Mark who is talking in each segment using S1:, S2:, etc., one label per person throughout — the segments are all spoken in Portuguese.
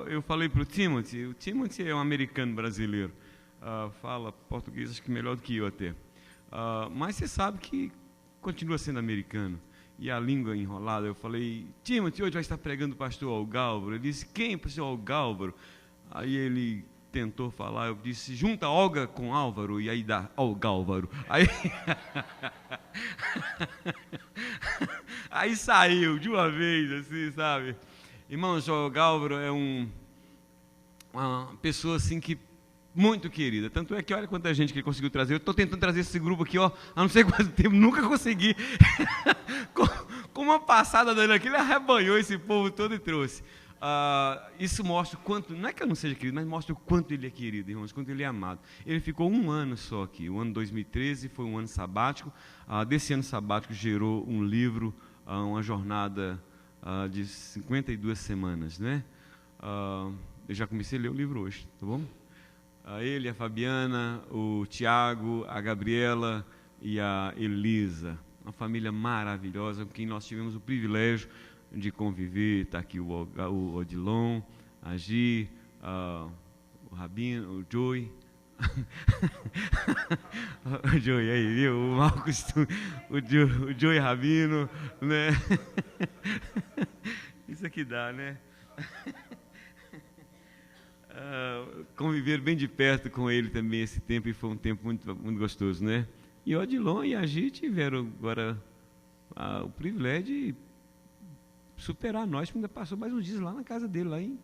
S1: Eu falei para o Timothy é um americano brasileiro, fala português acho que melhor do que eu até, mas você sabe que continua sendo americano, e a língua enrolada. Eu falei: Timothy, hoje vai estar pregando o pastor Algálvaro. Ele disse: quem, pastor Algálvaro? Aí ele tentou falar, eu disse: junta Olga com Álvaro, e aí dá Algálvaro. Aí saiu de uma vez, assim, sabe? Irmãos, o Algálvaro é uma pessoa assim que muito querida, tanto é que olha quanta gente que ele conseguiu trazer. Eu estou tentando trazer esse grupo aqui, ó, há não sei quanto tempo, nunca consegui. Com uma passada dele aqui, ele arrebanhou esse povo todo e trouxe. Isso mostra o quanto, não é que eu não seja querido, mas mostra o quanto ele é querido, irmãos, quanto ele é amado. Ele ficou um ano só aqui, o ano 2013 foi um ano sabático. Desse ano sabático gerou um livro, uma jornada de 52 semanas, né? Eu já comecei a ler o livro hoje, tá bom? Ele, a Fabiana, o Tiago, a Gabriela e a Elisa, uma família maravilhosa com quem nós tivemos o privilégio de conviver. Está aqui o Odilon, a Gi, o Rabino, o Joey, o Joey aí, viu? O Marcos, o Joey Rabino, né? Isso aqui dá, né? Conviver bem de perto com ele também esse tempo, e foi um tempo muito, muito gostoso, né? E o Odilon e a Gi tiveram agora o privilégio de superar nós, porque ainda passou mais uns dias lá na casa dele, lá em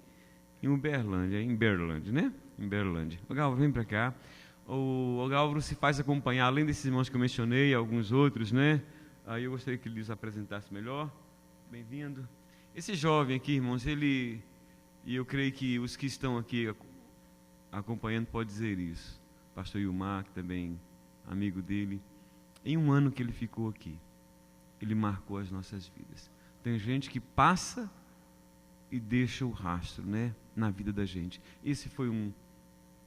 S1: Uberlândia, né? Em Berlândia. O Galvaro, vem para cá. O Galvaro se faz acompanhar, além desses irmãos que eu mencionei, alguns outros, né? Aí eu gostaria que ele lhes apresentasse melhor. Bem-vindo. Esse jovem aqui, irmãos, e eu creio que os que estão aqui acompanhando podem dizer isso. Pastor Ilmar, que também amigo dele. Em um ano que ele ficou aqui, ele marcou as nossas vidas. Tem gente que passa e deixa o rastro, né, na vida da gente. Esse foi um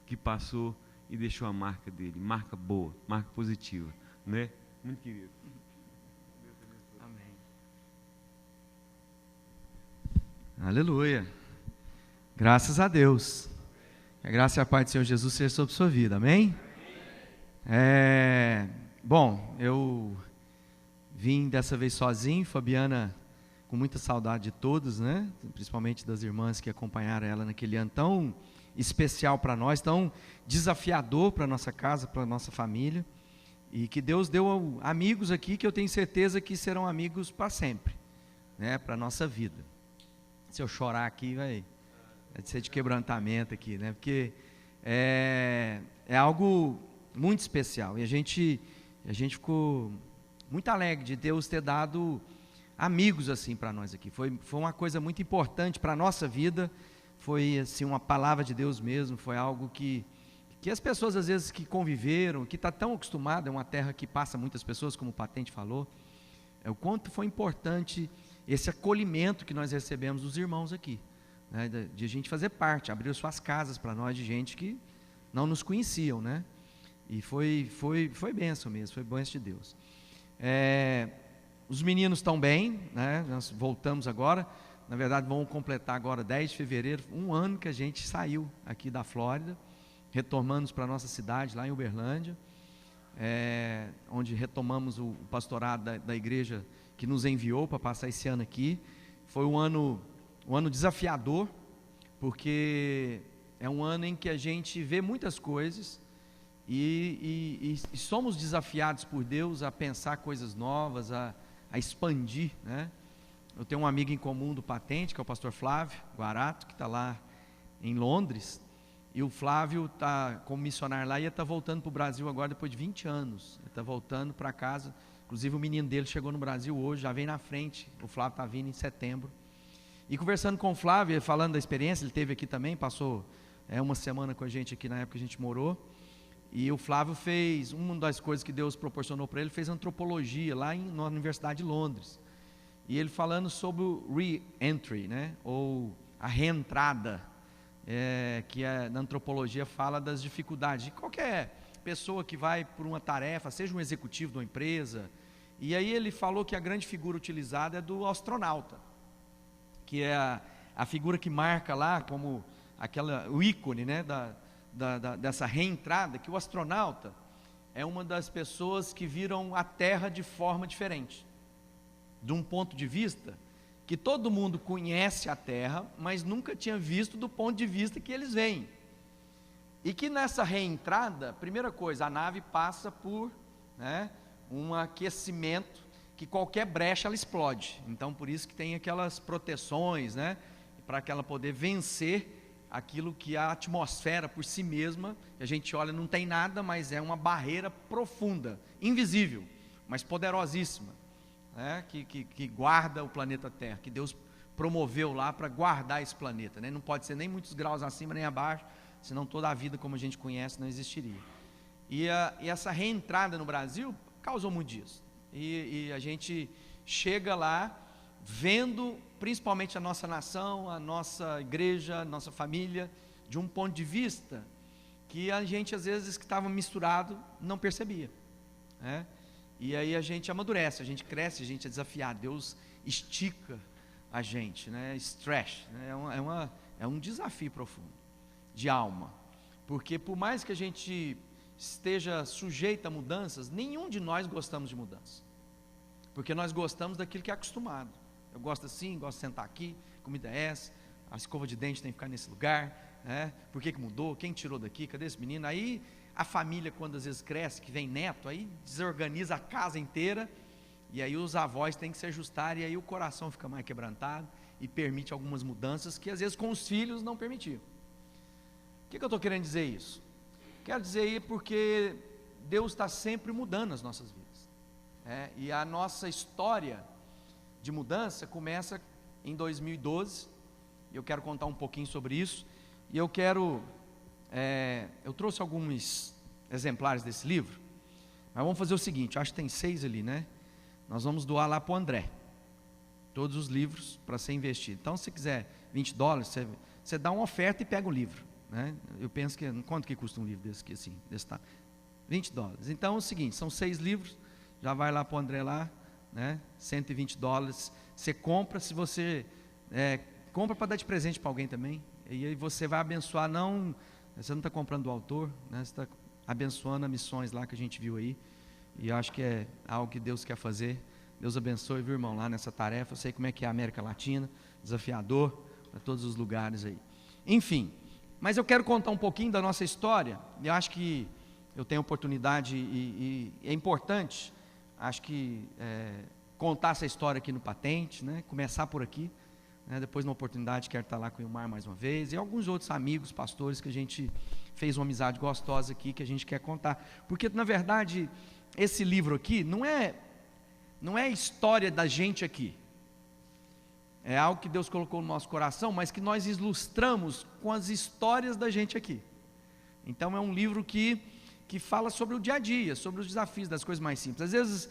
S1: que passou e deixou a marca dele, marca boa, marca positiva, né? Muito querido.
S2: Amém. Aleluia. Graças a Deus. Que a graça e a paz do Senhor Jesus seja sobre a sua vida, amém? Bom, eu vim dessa vez sozinho, Fabiana com muita saudade de todos, né? Principalmente das irmãs que acompanharam ela naquele ano tão especial para nós, tão desafiador para a nossa casa, para a nossa família, e que Deus deu amigos aqui que eu tenho certeza que serão amigos para sempre, né? Para a nossa vida. Se eu chorar aqui, vai ser de quebrantamento aqui, né? Porque é algo muito especial, e a gente ficou muito alegre de Deus ter dado amigos assim para nós aqui. Foi uma coisa muito importante para a nossa vida, foi assim uma palavra de Deus mesmo, foi algo que as pessoas às vezes que conviveram, que está tão acostumada, é uma terra que passa muitas pessoas, como o Patente falou, o quanto foi importante esse acolhimento que nós recebemos dos irmãos aqui, né, de a gente fazer parte, abriu suas casas para nós, de gente que não nos conheciam, né? E foi bênção mesmo, foi bênção de Deus. Os meninos estão bem, né? Nós voltamos agora, na verdade vamos completar agora 10 de fevereiro, um ano que a gente saiu aqui da Flórida, retornamos para a nossa cidade lá em Uberlândia, onde retomamos o pastorado da igreja que nos enviou para passar esse ano aqui. Foi um ano desafiador, porque é um ano em que a gente vê muitas coisas e somos desafiados por Deus a pensar coisas novas, a expandir, né? Eu tenho um amigo em comum do Patente, que é o pastor Flávio Guarato, que está lá em Londres, e o Flávio está como missionário lá e está voltando para o Brasil agora depois de 20 anos, ele está voltando para casa, inclusive o menino dele chegou no Brasil hoje, já vem na frente, o Flávio está vindo em setembro, e conversando com o Flávio, falando da experiência, ele esteve aqui também, passou uma semana com a gente aqui na época que a gente morou, e o Flávio fez, uma das coisas que Deus proporcionou para ele, fez antropologia lá na Universidade de Londres, e ele falando sobre o re-entry, né, ou a reentrada, que na antropologia fala das dificuldades de qualquer pessoa que vai por uma tarefa, seja um executivo de uma empresa, e aí ele falou que a grande figura utilizada é do astronauta, que é a figura que marca lá como o ícone, né, dessa reentrada, que o astronauta é uma das pessoas que viram a Terra de forma diferente, de um ponto de vista que todo mundo conhece a Terra, mas nunca tinha visto do ponto de vista que eles veem. E que nessa reentrada, primeira coisa, a nave passa por, né, um aquecimento, que qualquer brecha ela explode. Então por isso que tem aquelas proteções, né, para que ela poder vencer aquilo que a atmosfera por si mesma, a gente olha, não tem nada, mas é uma barreira profunda, invisível, mas poderosíssima, né, que guarda o planeta Terra, que Deus promoveu lá para guardar esse planeta, né? Não pode ser nem muitos graus acima nem abaixo, senão toda a vida como a gente conhece não existiria. E essa reentrada no Brasil causou muito disso, e a gente chega lá vendo principalmente a nossa nação, a nossa igreja, a nossa família, de um ponto de vista que a gente às vezes que estava misturado não percebia, né? E aí a gente amadurece, a gente cresce, a gente é desafiado, Deus estica a gente, né? Stretch, né? É um desafio profundo de alma, porque por mais que a gente esteja sujeito a mudanças, nenhum de nós gostamos de mudança, porque nós gostamos daquilo que é acostumado. Eu gosto assim, gosto de sentar aqui, comida é essa, a escova de dente tem que ficar nesse lugar, né? Por que mudou? Quem tirou daqui? Cadê esse menino? Aí a família, quando às vezes cresce, que vem neto, aí desorganiza a casa inteira, e aí os avós têm que se ajustar, e aí o coração fica mais quebrantado, e permite algumas mudanças que às vezes com os filhos não permitiam. O que eu estou querendo dizer isso? Quero dizer aí porque Deus está sempre mudando as nossas vidas, e a nossa história de mudança começa em 2012, e eu quero contar um pouquinho sobre isso, e eu trouxe alguns exemplares desse livro, mas vamos fazer o seguinte, acho que tem 6 ali, né? Nós vamos doar lá para o André, todos os livros para ser investido. Então se quiser $20, você dá uma oferta e pega o livro, né? Eu penso que, quanto que custa um livro desse aqui, assim, desse tamanho? $20, então é o seguinte, são 6 livros, já vai lá para o André lá, né? $120, você compra, se você compra para dar de presente para alguém também, e aí você vai abençoar, você não está comprando do autor, né? Você está abençoando as missões lá que a gente viu aí, e eu acho que é algo que Deus quer fazer. Deus abençoe, viu, irmão, lá nessa tarefa. Eu sei como é que é a América Latina, desafiador para todos os lugares aí. Enfim, mas eu quero contar um pouquinho da nossa história, e eu acho que eu tenho oportunidade, e é importante, acho que contar essa história aqui no Patente, né? Começar por aqui, né? Depois na oportunidade quero estar lá com o Ilmar mais uma vez, e alguns outros amigos, pastores, que a gente fez uma amizade gostosa aqui, que a gente quer contar, porque na verdade, esse livro aqui não é a história da gente aqui, é algo que Deus colocou no nosso coração, mas que nós ilustramos com as histórias da gente aqui. Então é um livro que fala sobre o dia a dia, sobre os desafios das coisas mais simples. Às vezes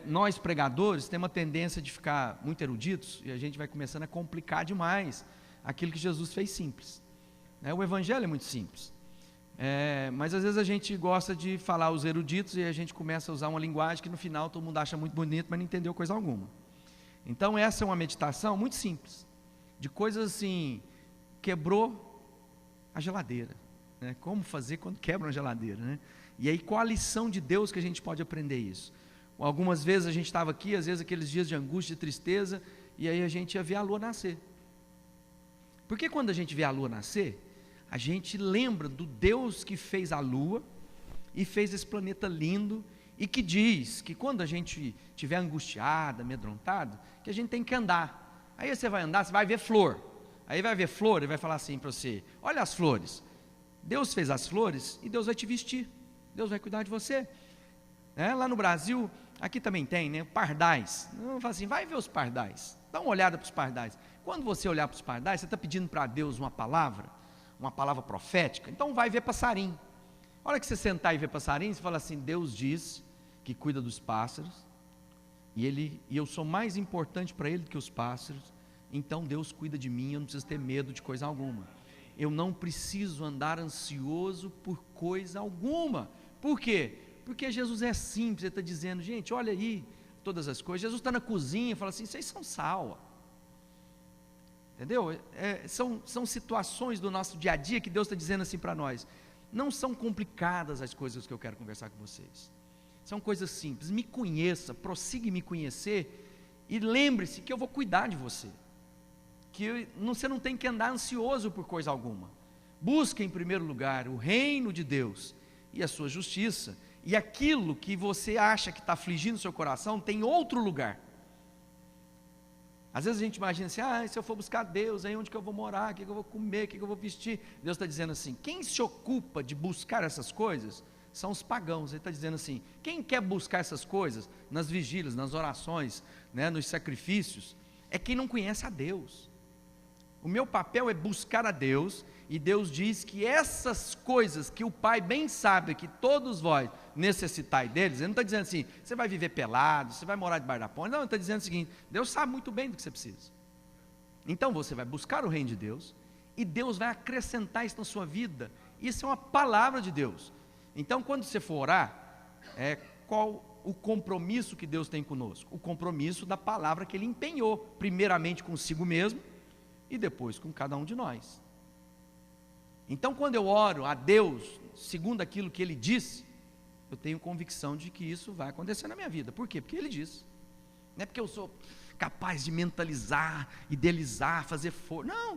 S2: nós pregadores temos uma tendência de ficar muito eruditos, e a gente vai começando a complicar demais aquilo que Jesus fez simples, né? O evangelho é muito simples, mas às vezes a gente gosta de falar os eruditos, e a gente começa a usar uma linguagem que no final todo mundo acha muito bonito, mas não entendeu coisa alguma. Então essa é uma meditação muito simples, de coisas assim, quebrou a geladeira, né? Como fazer quando quebra uma geladeira, né? E aí qual a lição de Deus que a gente pode aprender isso? Algumas vezes a gente estava aqui, às vezes aqueles dias de angústia, de tristeza, e aí a gente ia ver a lua nascer. Porque quando a gente vê a lua nascer, a gente lembra do Deus que fez a lua e fez esse planeta lindo, e que diz que quando a gente estiver angustiado, amedrontado, que a gente tem que andar. Aí você vai andar, você vai ver flor, aí vai ver flor e vai falar assim para você: olha as flores, Deus fez as flores e Deus vai te vestir, Deus vai cuidar de você. Lá no Brasil, aqui também tem, né, pardais. Eu falo assim, vai ver os pardais, dá uma olhada para os pardais. Quando você olhar para os pardais, você está pedindo para Deus uma palavra profética, então vai ver passarinho. A hora que você sentar e ver passarinho, você fala assim: Deus diz que cuida dos pássaros, e eu sou mais importante para Ele do que os pássaros, então Deus cuida de mim, eu não preciso ter medo de coisa alguma, eu não preciso andar ansioso por coisa alguma. Por quê? Porque Jesus é simples, Ele está dizendo: gente, olha aí todas as coisas. Jesus está na cozinha e fala assim: vocês são sal, Entendeu? São situações do nosso dia a dia que Deus está dizendo assim para nós: não são complicadas as coisas que eu quero conversar com vocês, são coisas simples. Me conheça, prossiga em me conhecer, e lembre-se que eu vou cuidar de você, que você não tem que andar ansioso por coisa alguma. Busque em primeiro lugar o reino de Deus e a sua justiça, e aquilo que você acha que está afligindo o seu coração tem outro lugar. Às vezes a gente imagina assim: se eu for buscar Deus, aí onde que eu vou morar, o que eu vou comer, o que eu vou vestir? Deus está dizendo assim: quem se ocupa de buscar essas coisas são os pagãos. Ele está dizendo assim: quem quer buscar essas coisas nas vigílias, nas orações, né, nos sacrifícios, é quem não conhece a Deus. O meu papel é buscar a Deus, e Deus diz que essas coisas que o Pai bem sabe que todos vós necessitai deles, Ele não está dizendo assim: você vai viver pelado, você vai morar debaixo da ponte. Não, Ele está dizendo o seguinte: Deus sabe muito bem do que você precisa. Então você vai buscar o reino de Deus, e Deus vai acrescentar isso na sua vida. Isso é uma palavra de Deus. Então quando você for orar, qual o compromisso que Deus tem conosco? O compromisso da palavra que Ele empenhou, primeiramente consigo mesmo, e depois com cada um de nós. Então quando eu oro a Deus segundo aquilo que Ele disse, eu tenho convicção de que isso vai acontecer na minha vida. Por quê? Porque Ele disse. Não é porque eu sou capaz de mentalizar, idealizar, fazer força. Não,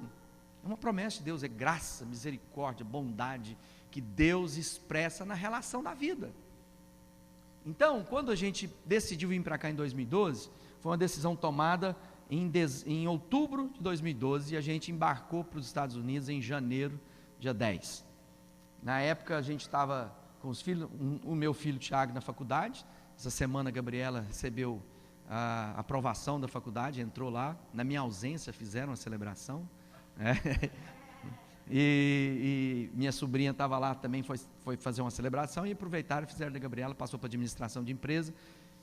S2: é uma promessa de Deus, é graça, misericórdia, bondade, que Deus expressa na relação da vida. Então, quando a gente decidiu vir para cá em 2012, foi uma decisão tomada em outubro de 2012, e a gente embarcou para os Estados Unidos em janeiro, dia 10. Na época a gente estava com os filhos, o meu filho Tiago na faculdade. Essa semana a Gabriela recebeu a aprovação da faculdade, entrou lá, na minha ausência fizeram a celebração, e minha sobrinha estava lá também, foi fazer uma celebração, e aproveitaram e fizeram da Gabriela, passou para administração de empresa,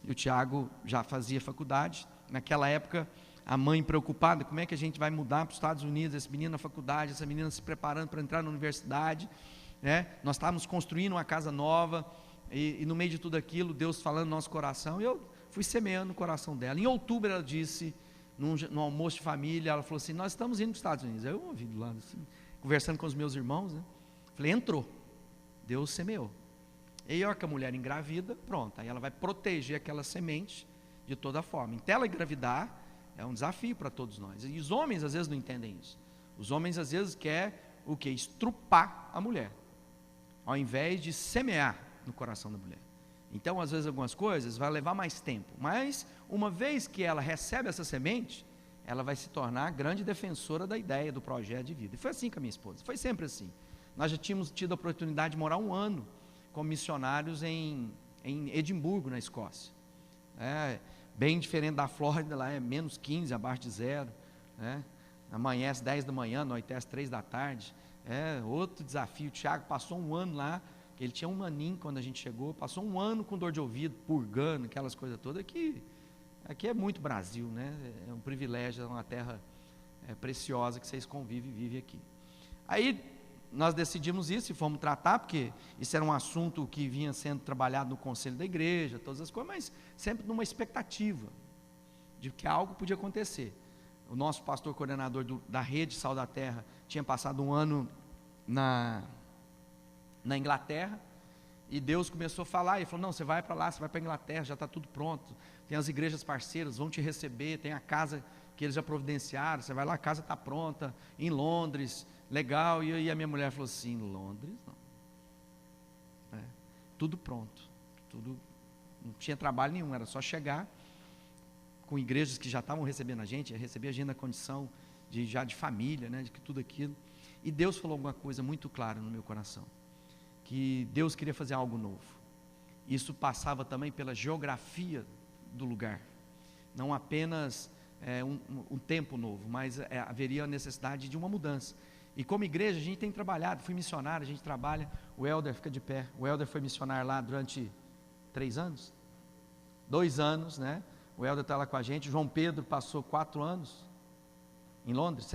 S2: e o Tiago já fazia faculdade. Naquela época a mãe preocupada: como é que a gente vai mudar para os Estados Unidos, esse menino na faculdade, essa menina se preparando para entrar na universidade, né? Nós estávamos construindo uma casa nova, e no meio de tudo aquilo, Deus falando no nosso coração, e eu fui semeando no coração dela. Em outubro ela disse, num almoço de família, ela falou assim: nós estamos indo para os Estados Unidos. Eu ouvi do lado assim, conversando com os meus irmãos, né? Falei: entrou, Deus semeou. E a hora que a mulher engravida, pronto, aí ela vai proteger aquela semente de toda forma. Então ela engravidar é um desafio para todos nós, e os homens às vezes não entendem isso. Os homens às vezes querem o quê? Estrupar a mulher, ao invés de semear no coração da mulher. Então às vezes algumas coisas vai levar mais tempo, mas uma vez que ela recebe essa semente, ela vai se tornar a grande defensora da ideia, do projeto de vida. E foi assim com a minha esposa, foi sempre assim. Nós já tínhamos tido a oportunidade de morar 1 ano como missionários em Edimburgo, na Escócia. Bem diferente da Flórida, lá é menos 15, abaixo de zero, né? Amanhece 10 da manhã, anoitece 3 da tarde, outro desafio. O Tiago passou 1 ano lá, ele tinha 1 aninho quando a gente chegou, passou 1 ano com dor de ouvido, purgando, aquelas coisas todas. Aqui é muito Brasil, né? É um privilégio, é uma terra preciosa que vocês convivem e vivem aqui. Aí nós decidimos isso e fomos tratar, porque isso era um assunto que vinha sendo trabalhado no conselho da igreja, todas as coisas, mas sempre numa expectativa de que algo podia acontecer. O nosso pastor coordenador da rede Sal da Terra tinha passado 1 ano na Inglaterra, e Deus começou a falar, e falou: não, você vai para lá, você vai para a Inglaterra, já está tudo pronto, tem as igrejas parceiras, vão te receber, tem a casa que eles já providenciaram, você vai lá, a casa está pronta, em Londres, legal. E a minha mulher falou assim: Londres não, tudo pronto, não tinha trabalho nenhum, era só chegar, com igrejas que já estavam recebendo a gente na condição de família, né, de que tudo aquilo. E Deus falou alguma coisa muito clara no meu coração, que Deus queria fazer algo novo. Isso passava também pela geografia do lugar, não apenas um tempo novo, mas haveria a necessidade de uma mudança. E como igreja a gente tem trabalhado, fui missionário, a gente trabalha. O Helder, fica de pé, o Helder foi missionário lá durante 3 anos, 2 anos, né? O Helder está lá com a gente. João Pedro passou 4 anos em Londres,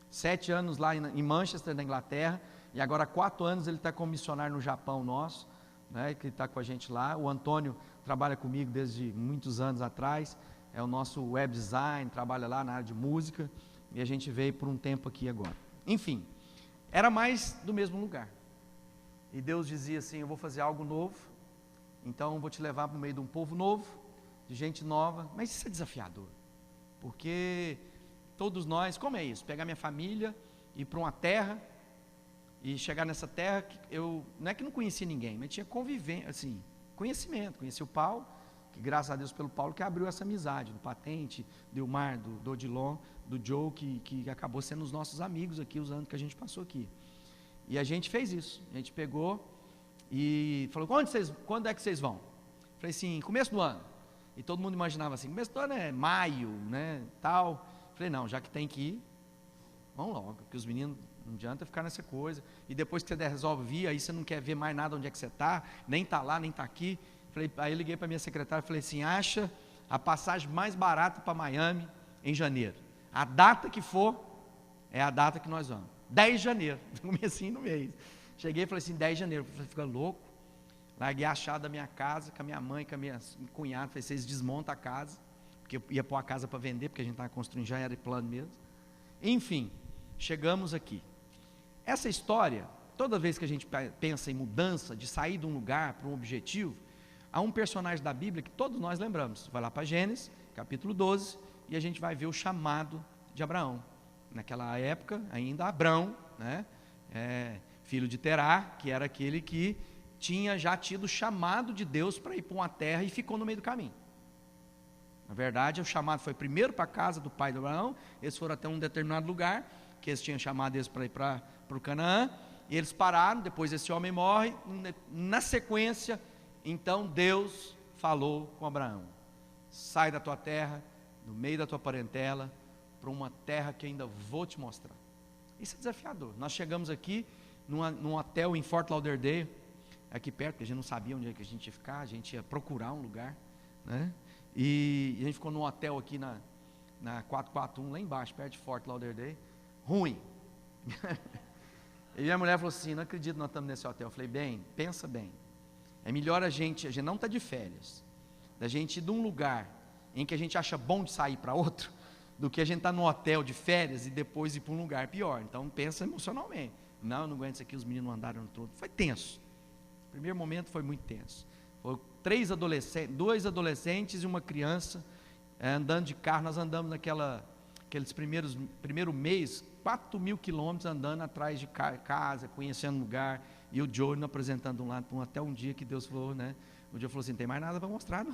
S2: 7 anos lá em Manchester, na Inglaterra, e agora 4 anos ele está como missionário no Japão nosso, né, que está com a gente lá. O Antônio trabalha comigo desde muitos anos atrás, é o nosso web design, trabalha lá na área de música, e a gente veio por um tempo aqui agora. Enfim, era mais do mesmo lugar. E Deus dizia assim: eu vou fazer algo novo, então vou te levar para o meio de um povo novo, de gente nova. Mas isso é desafiador, porque todos nós, como é isso? Pegar minha família, ir para uma terra, e chegar nessa terra, eu não é que não conhecia ninguém, mas tinha convivência, assim, conhecimento, conheci o Paulo, que graças a Deus pelo Paulo que abriu essa amizade, do Patente, do Ilmar, do Odilon, do Joe, que acabou sendo os nossos amigos aqui, os anos que a gente passou aqui. E a gente fez isso, a gente pegou e falou: quando é que vocês vão? Falei assim: começo do ano. E todo mundo imaginava assim, começo do ano é maio, né, tal. Falei: não, já que tem que ir, vamos logo, porque os meninos, não adianta ficar nessa coisa, e depois que você resolve vir, aí você não quer ver mais nada onde é que você está, nem está lá, nem está aqui. Falei, aí eu liguei para minha secretária e falei assim: acha a passagem mais barata para Miami em janeiro. A data que for, é a data que nós vamos. 10 de janeiro, comecinho no mês. Cheguei e falei assim: 10 de janeiro, você fica louco? Larguei a chave da minha casa, com a minha mãe, com a minha cunhada, falei: vocês desmontam a casa, porque eu ia pôr a casa para vender, porque a gente estava construindo, já era plano mesmo. Enfim, chegamos aqui. Essa história, toda vez que a gente pensa em mudança, de sair de um lugar para um objetivo, há um personagem da Bíblia que todos nós lembramos. Vai lá para Gênesis, capítulo 12, e a gente vai ver o chamado de Abraão. Naquela época, ainda Abrão, né, filho de Terá, que era aquele que tinha já tido o chamado de Deus para ir para uma terra e ficou no meio do caminho. Na verdade, o chamado foi primeiro para a casa do pai de Abraão, eles foram até um determinado lugar, que eles tinham chamado eles para ir para o Canaã, e eles pararam, depois esse homem morre, na sequência, então Deus falou com Abraão: sai da tua terra, no meio da tua parentela, para uma terra que ainda vou te mostrar. Isso é desafiador. Nós chegamos aqui, num hotel em Fort Lauderdale, aqui perto, porque a gente não sabia onde é que a gente ia ficar, a gente ia procurar um lugar, né? E a gente ficou num hotel aqui na 441, lá embaixo, perto de Fort Lauderdale, ruim. E minha mulher falou assim: não acredito que nós estamos nesse hotel. Eu falei: bem, pensa bem, é melhor a gente não está de férias, da gente ir de um lugar em que a gente acha bom de sair para outro, do que a gente estar num hotel de férias e depois ir para um lugar pior. Então pensa emocionalmente. Não, eu não aguento isso aqui, os meninos andaram todo. Foi tenso. O primeiro momento foi muito tenso. Foram 2 adolescentes e uma criança andando de carro. Nós andamos aqueles primeiro mês, 4.000 quilômetros andando atrás de casa, conhecendo lugar, e o Joe nos apresentando um lado para um, até um dia que Deus falou, né? O Joe falou assim: tem mais nada para mostrar não.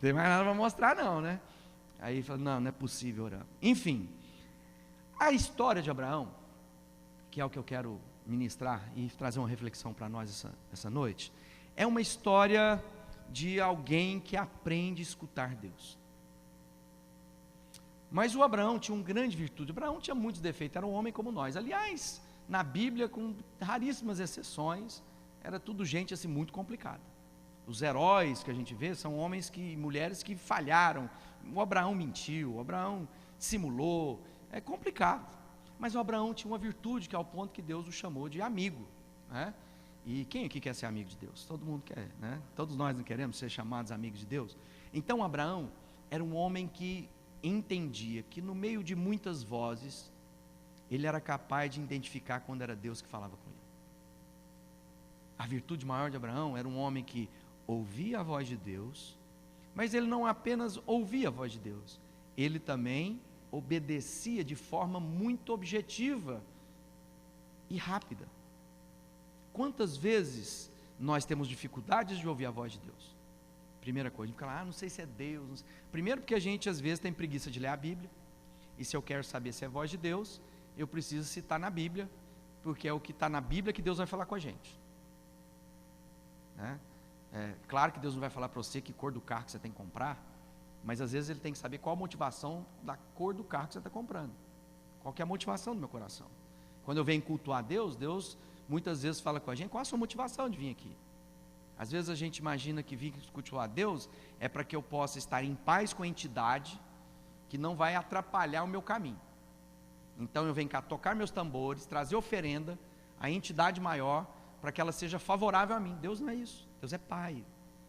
S2: Tem mais nada para mostrar não, né? Aí ele falou: não é possível orar. Enfim, a história de Abraão, que é o que eu quero ministrar e trazer uma reflexão para nós essa noite, é uma história de alguém que aprende a escutar Deus. Mas o Abraão tinha uma grande virtude. Abraão tinha muitos defeitos, era um homem como nós. Aliás, na Bíblia, com raríssimas exceções, era tudo gente assim muito complicada. Os heróis que a gente vê são homens e mulheres que falharam. O Abraão mentiu, o Abraão simulou, é complicado. Mas o Abraão tinha uma virtude, que é ao ponto que Deus o chamou de amigo, né? E quem aqui quer ser amigo de Deus? Todo mundo quer, né? Todos nós não queremos ser chamados amigos de Deus. Então Abraão era um homem que entendia que no meio de muitas vozes, ele era capaz de identificar quando era Deus que falava com ele. A virtude maior de Abraão era um homem que ouvia a voz de Deus, mas ele não apenas ouvia a voz de Deus, ele também obedecia de forma muito objetiva e rápida. Quantas vezes nós temos dificuldades de ouvir a voz de Deus? Primeira coisa, a gente fica lá: não sei se é Deus. Primeiro porque a gente às vezes tem preguiça de ler a Bíblia, e se eu quero saber se é voz de Deus, eu preciso citar na Bíblia, porque é o que está na Bíblia que Deus vai falar com a gente, né? Claro que Deus não vai falar para você que cor do carro que você tem que comprar, mas às vezes Ele tem que saber qual a motivação da cor do carro que você está comprando. Qual que é a motivação do meu coração? Quando eu venho cultuar a Deus, Deus muitas vezes fala com a gente: qual a sua motivação de vir aqui? Às vezes a gente imagina que vir cultuar a Deus é para que eu possa estar em paz com a entidade que não vai atrapalhar o meu caminho. Então eu venho cá tocar meus tambores, trazer oferenda à entidade maior, para que ela seja favorável a mim. Deus não é isso. Deus é Pai.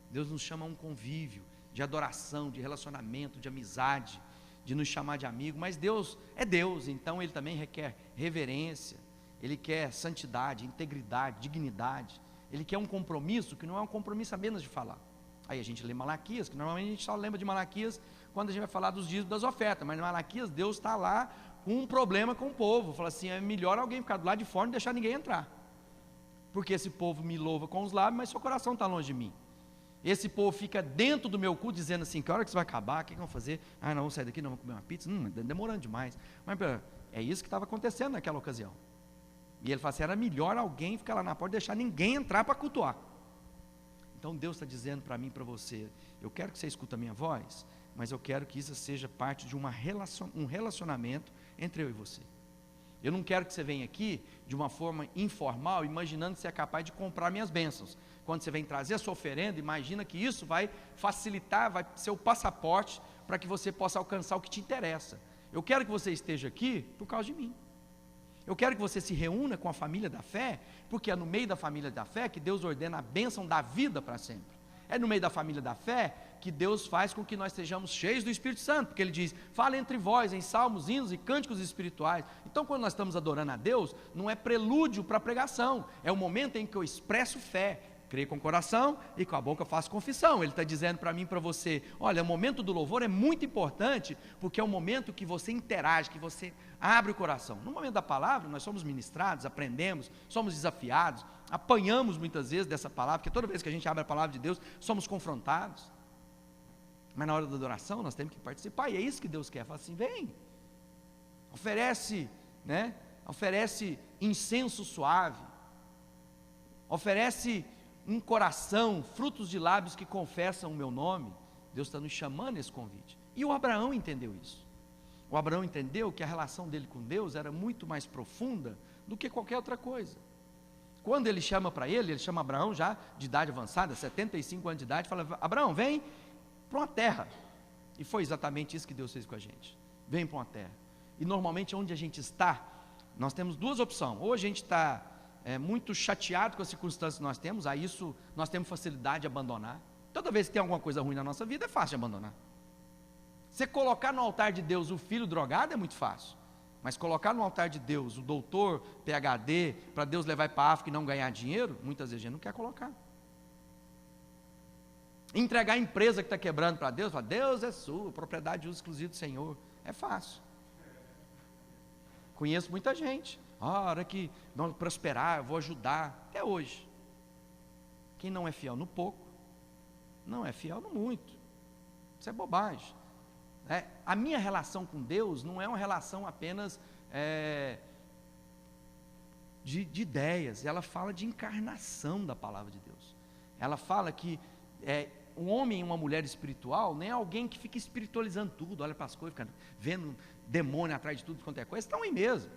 S2: Deus nos chama a um convívio de adoração, de relacionamento, de amizade, de nos chamar de amigo, mas Deus é Deus, então Ele também requer reverência, Ele quer santidade, integridade, dignidade, Ele quer um compromisso que não é um compromisso apenas de falar. Aí a gente lê Malaquias, que normalmente a gente só lembra de Malaquias quando a gente vai falar dos dízimos das ofertas, mas em Malaquias Deus está lá com um problema com o povo, fala assim, é melhor alguém ficar do lado de fora e não deixar ninguém entrar, porque esse povo me louva com os lábios, mas seu coração está longe de mim. Esse povo fica dentro do meu culto dizendo assim, que hora que isso vai acabar, o que vamos fazer? Ah, não, vamos sair daqui, não, vamos comer uma pizza, demorando demais. Mas é isso que estava acontecendo naquela ocasião. E ele fala assim, era melhor alguém ficar lá na porta e deixar ninguém entrar para cultuar. Então Deus está dizendo para mim e para você, eu quero que você escute a minha voz, mas eu quero que isso seja parte de um relacionamento entre eu e você. Eu não quero que você venha aqui de uma forma informal, imaginando que você é capaz de comprar minhas bênçãos. Quando você vem trazer a sua oferenda, imagina que isso vai facilitar, vai ser o passaporte para que você possa alcançar o que te interessa. Eu quero que você esteja aqui por causa de mim. Eu quero que você se reúna com a família da fé, porque é no meio da família da fé que Deus ordena a bênção da vida para sempre. É no meio da família da fé que Deus faz com que nós estejamos cheios do Espírito Santo, porque Ele diz, fala entre vós em salmos, hinos e cânticos espirituais. Então quando nós estamos adorando a Deus, não é prelúdio para a pregação, é o momento em que eu expresso fé, creio com o coração e com a boca eu faço confissão. Ele está dizendo para mim e para você, olha, o momento do louvor é muito importante, porque é o momento que você interage, que você abre o coração. No momento da palavra, nós somos ministrados, aprendemos, somos desafiados, apanhamos muitas vezes dessa palavra, porque toda vez que a gente abre a palavra de Deus, somos confrontados. Mas na hora da adoração, nós temos que participar, e é isso que Deus quer. Fala assim, vem, oferece, né? Oferece incenso suave, oferece um coração, frutos de lábios que confessam o meu nome. Deus está nos chamando esse convite. E o Abraão entendeu isso. O Abraão entendeu que a relação dele com Deus era muito mais profunda do que qualquer outra coisa. Quando ele chama para ele chama Abraão já de idade avançada, 75 anos de idade, fala, Abraão, vem para uma terra. E foi exatamente isso que Deus fez com a gente. Vem para uma terra. E normalmente onde a gente está, nós temos duas opções. Ou a gente está muito chateado com as circunstâncias que nós temos, a isso nós temos facilidade de abandonar. Toda vez que tem alguma coisa ruim na nossa vida, é fácil de abandonar. Você colocar no altar de Deus o filho drogado é muito fácil, mas colocar no altar de Deus o doutor, PhD, para Deus levar para a África e não ganhar dinheiro, muitas vezes a gente não quer colocar. Entregar a empresa que está quebrando para Deus, falar, Deus é sua, propriedade de uso exclusivo do Senhor, é fácil. Conheço muita gente, a hora que não prosperar, eu vou ajudar, até hoje. Quem não é fiel no pouco, não é fiel no muito. Isso é bobagem. A minha relação com Deus não é uma relação apenas de ideias, ela fala de encarnação da palavra de Deus. Ela fala que um homem e uma mulher espiritual nem é alguém que fica espiritualizando tudo, olha para as coisas, fica vendo demônio atrás de tudo quanto é coisa, estão aí mesmo.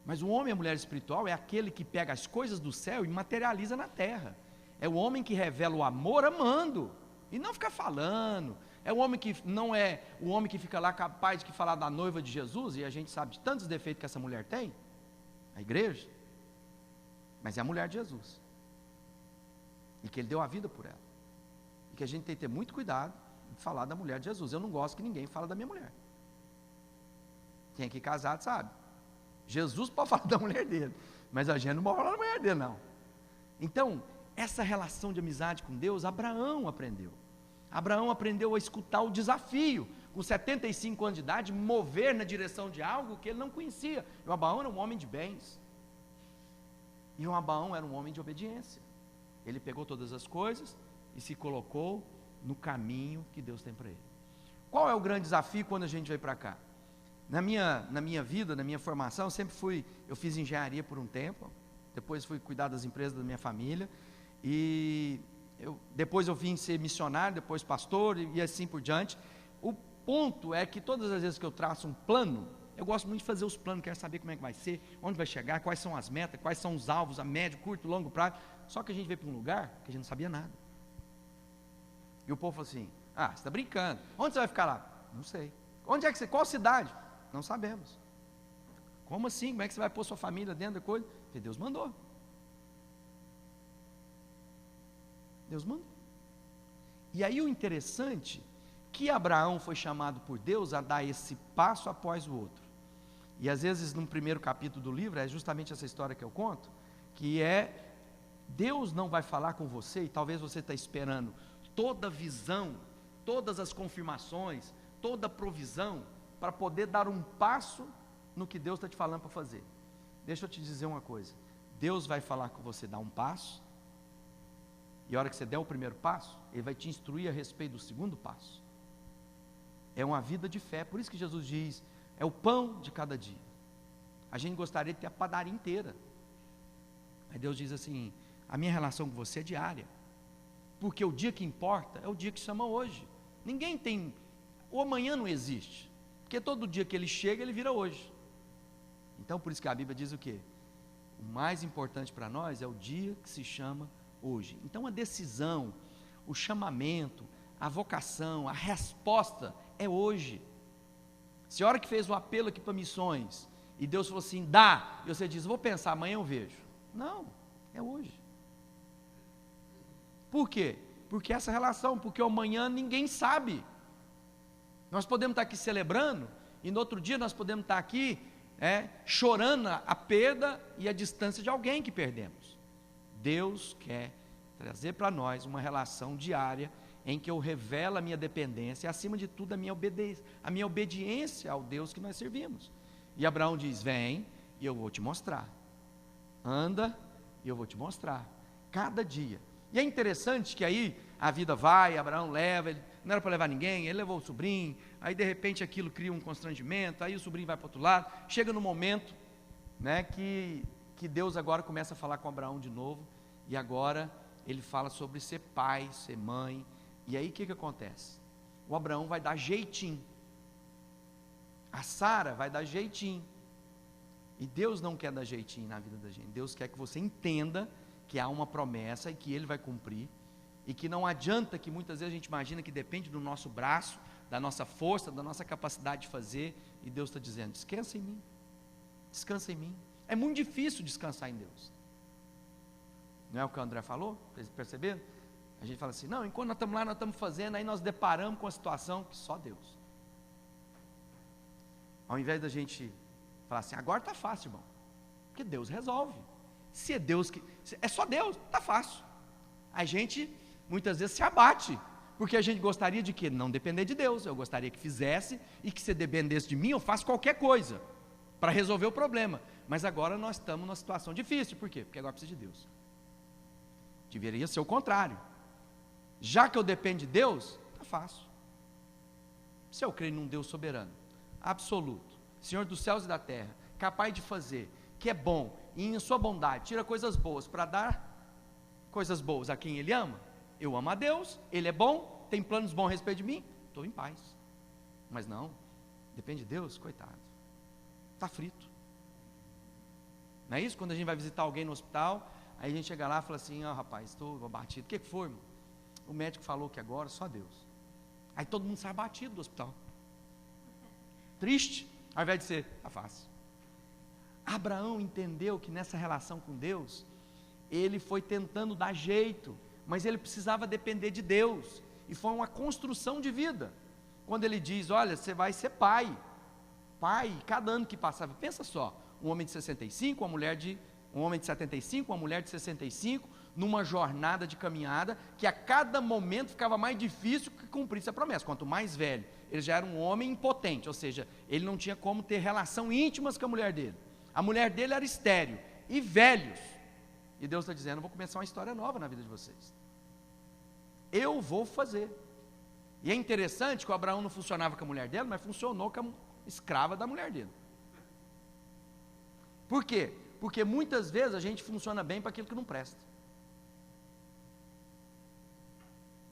S2: Mas o homem e a mulher espiritual é aquele que pega as coisas do céu e materializa na terra. É o homem que revela o amor amando, e não fica falando. É o homem que não é o homem que fica lá capaz de falar da noiva de Jesus, e a gente sabe de tantos defeitos que essa mulher tem, a igreja, mas é a mulher de Jesus, e que Ele deu a vida por ela, e que a gente tem que ter muito cuidado em falar da mulher de Jesus. Eu não gosto que ninguém fale da minha mulher. Quem aqui casado sabe, Jesus pode falar da mulher dele, mas a gente não pode falar da mulher dele não. Então, essa relação de amizade com Deus, Abraão aprendeu. Abraão aprendeu a escutar o desafio, com 75 anos de idade, mover na direção de algo que ele não conhecia. E o Abraão era um homem de bens, e o Abraão era um homem de obediência. Ele pegou todas as coisas e se colocou no caminho que Deus tem para ele. Qual é o grande desafio quando a gente veio para cá? Na minha vida, na minha formação, eu fiz engenharia por um tempo, depois fui cuidar das empresas da minha família, e depois eu vim ser missionário, depois pastor, e assim por diante. O ponto é que todas as vezes que eu traço um plano, eu gosto muito de fazer os planos, quero saber como é que vai ser, onde vai chegar, quais são as metas, quais são os alvos a médio, curto, longo prazo. Só que a gente veio para um lugar que a gente não sabia nada. E o povo falou assim, você está brincando, onde você vai ficar lá? Não sei. Qual cidade? Não sabemos. Como assim? Como é que você vai pôr sua família dentro da coisa? Porque Deus mandou. Deus mandou. E aí o interessante, que Abraão foi chamado por Deus a dar esse passo após o outro. E às vezes no primeiro capítulo do livro, é justamente essa história que eu conto, que é, Deus não vai falar com você, e talvez você está esperando toda a visão, todas as confirmações, toda a provisão, para poder dar um passo no que Deus está te falando para fazer. Deixa eu te dizer uma coisa, Deus vai falar com você, dar um passo, e a hora que você der o primeiro passo, Ele vai te instruir a respeito do segundo passo. É uma vida de fé, por isso que Jesus diz, é o pão de cada dia. A gente gostaria de ter a padaria inteira. Aí Deus diz assim, a minha relação com você é diária, porque o dia que importa é o dia que chama hoje. Ninguém tem, o amanhã não existe, porque todo dia que ele chega, ele vira hoje. Então por isso que a Bíblia diz o quê? O mais importante para nós é o dia que se chama hoje. Então a decisão, o chamamento, a vocação, a resposta é hoje. Se a hora que fez o apelo aqui para missões, e Deus falou assim, dá, e você diz, vou pensar, amanhã eu vejo. Não, é hoje. Por quê? Porque essa relação, porque amanhã ninguém sabe. Nós podemos estar aqui celebrando, e no outro dia nós podemos estar aqui chorando a perda e a distância de alguém que perdemos. Deus quer trazer para nós uma relação diária, em que eu revelo a minha dependência, e acima de tudo a minha obediência ao Deus que nós servimos. E Abraão diz, vem, e eu vou te mostrar. Anda, e eu vou te mostrar. Cada dia. E é interessante que aí a vida vai, Abraão leva, ele não era para levar ninguém, ele levou o sobrinho, aí de repente aquilo cria um constrangimento, aí o sobrinho vai para o outro lado, chega no momento, que Deus agora começa a falar com Abraão de novo, e agora ele fala sobre ser pai, ser mãe, e aí o que acontece? O Abraão vai dar jeitinho, a Sara vai dar jeitinho, e Deus não quer dar jeitinho na vida da gente, Deus quer que você entenda que há uma promessa e que Ele vai cumprir, e que não adianta, que muitas vezes a gente imagina que depende do nosso braço, da nossa força, da nossa capacidade de fazer, e Deus está dizendo, descansa em mim, descansa em mim. É muito difícil descansar em Deus, não é o que o André falou? Vocês perceberam? A gente fala assim, não, enquanto nós estamos lá, nós estamos fazendo, aí nós deparamos com a situação que só Deus. Ao invés da gente falar assim, agora está fácil, irmão, porque Deus resolve. Se é Deus que, é só Deus, está fácil. A gente muitas vezes se abate, porque a gente gostaria de que não depender de Deus, eu gostaria que fizesse, e que se dependesse de mim, eu faço qualquer coisa, para resolver o problema, mas agora nós estamos numa situação difícil, por quê? Porque agora precisa de Deus. Deveria ser o contrário, já que eu dependo de Deus, está fácil. Se eu creio num Deus soberano, absoluto, Senhor dos céus e da terra, capaz de fazer, que é bom, e em sua bondade, tira coisas boas, para dar coisas boas a quem Ele ama, eu amo a Deus, Ele é bom, tem planos bons a respeito de mim, estou em paz. Mas não, depende de Deus, coitado, está frito. Não é isso? Quando a gente vai visitar alguém no hospital, aí a gente chega lá e fala assim, rapaz, estou abatido. O que foi, irmão? O médico falou que agora só Deus. Aí todo mundo sai abatido do hospital, triste, ao invés de ser, está fácil. Abraão entendeu que nessa relação com Deus, ele foi tentando dar jeito, mas ele precisava depender de Deus, e foi uma construção de vida, quando ele diz, olha, você vai ser pai, cada ano que passava, pensa só, um homem de 65, um homem de 75, uma mulher de 65, numa jornada de caminhada, que a cada momento ficava mais difícil que cumprisse a promessa. Quanto mais velho, ele já era um homem impotente, ou seja, ele não tinha como ter relação íntimas com a mulher dele. A mulher dele era estéril, e velhos. E Deus está dizendo, vou começar uma história nova na vida de vocês. Eu vou fazer. E é interessante que o Abraão não funcionava com a mulher dele, mas funcionou com a escrava da mulher dele. Por quê? Porque muitas vezes a gente funciona bem para aquilo que não presta.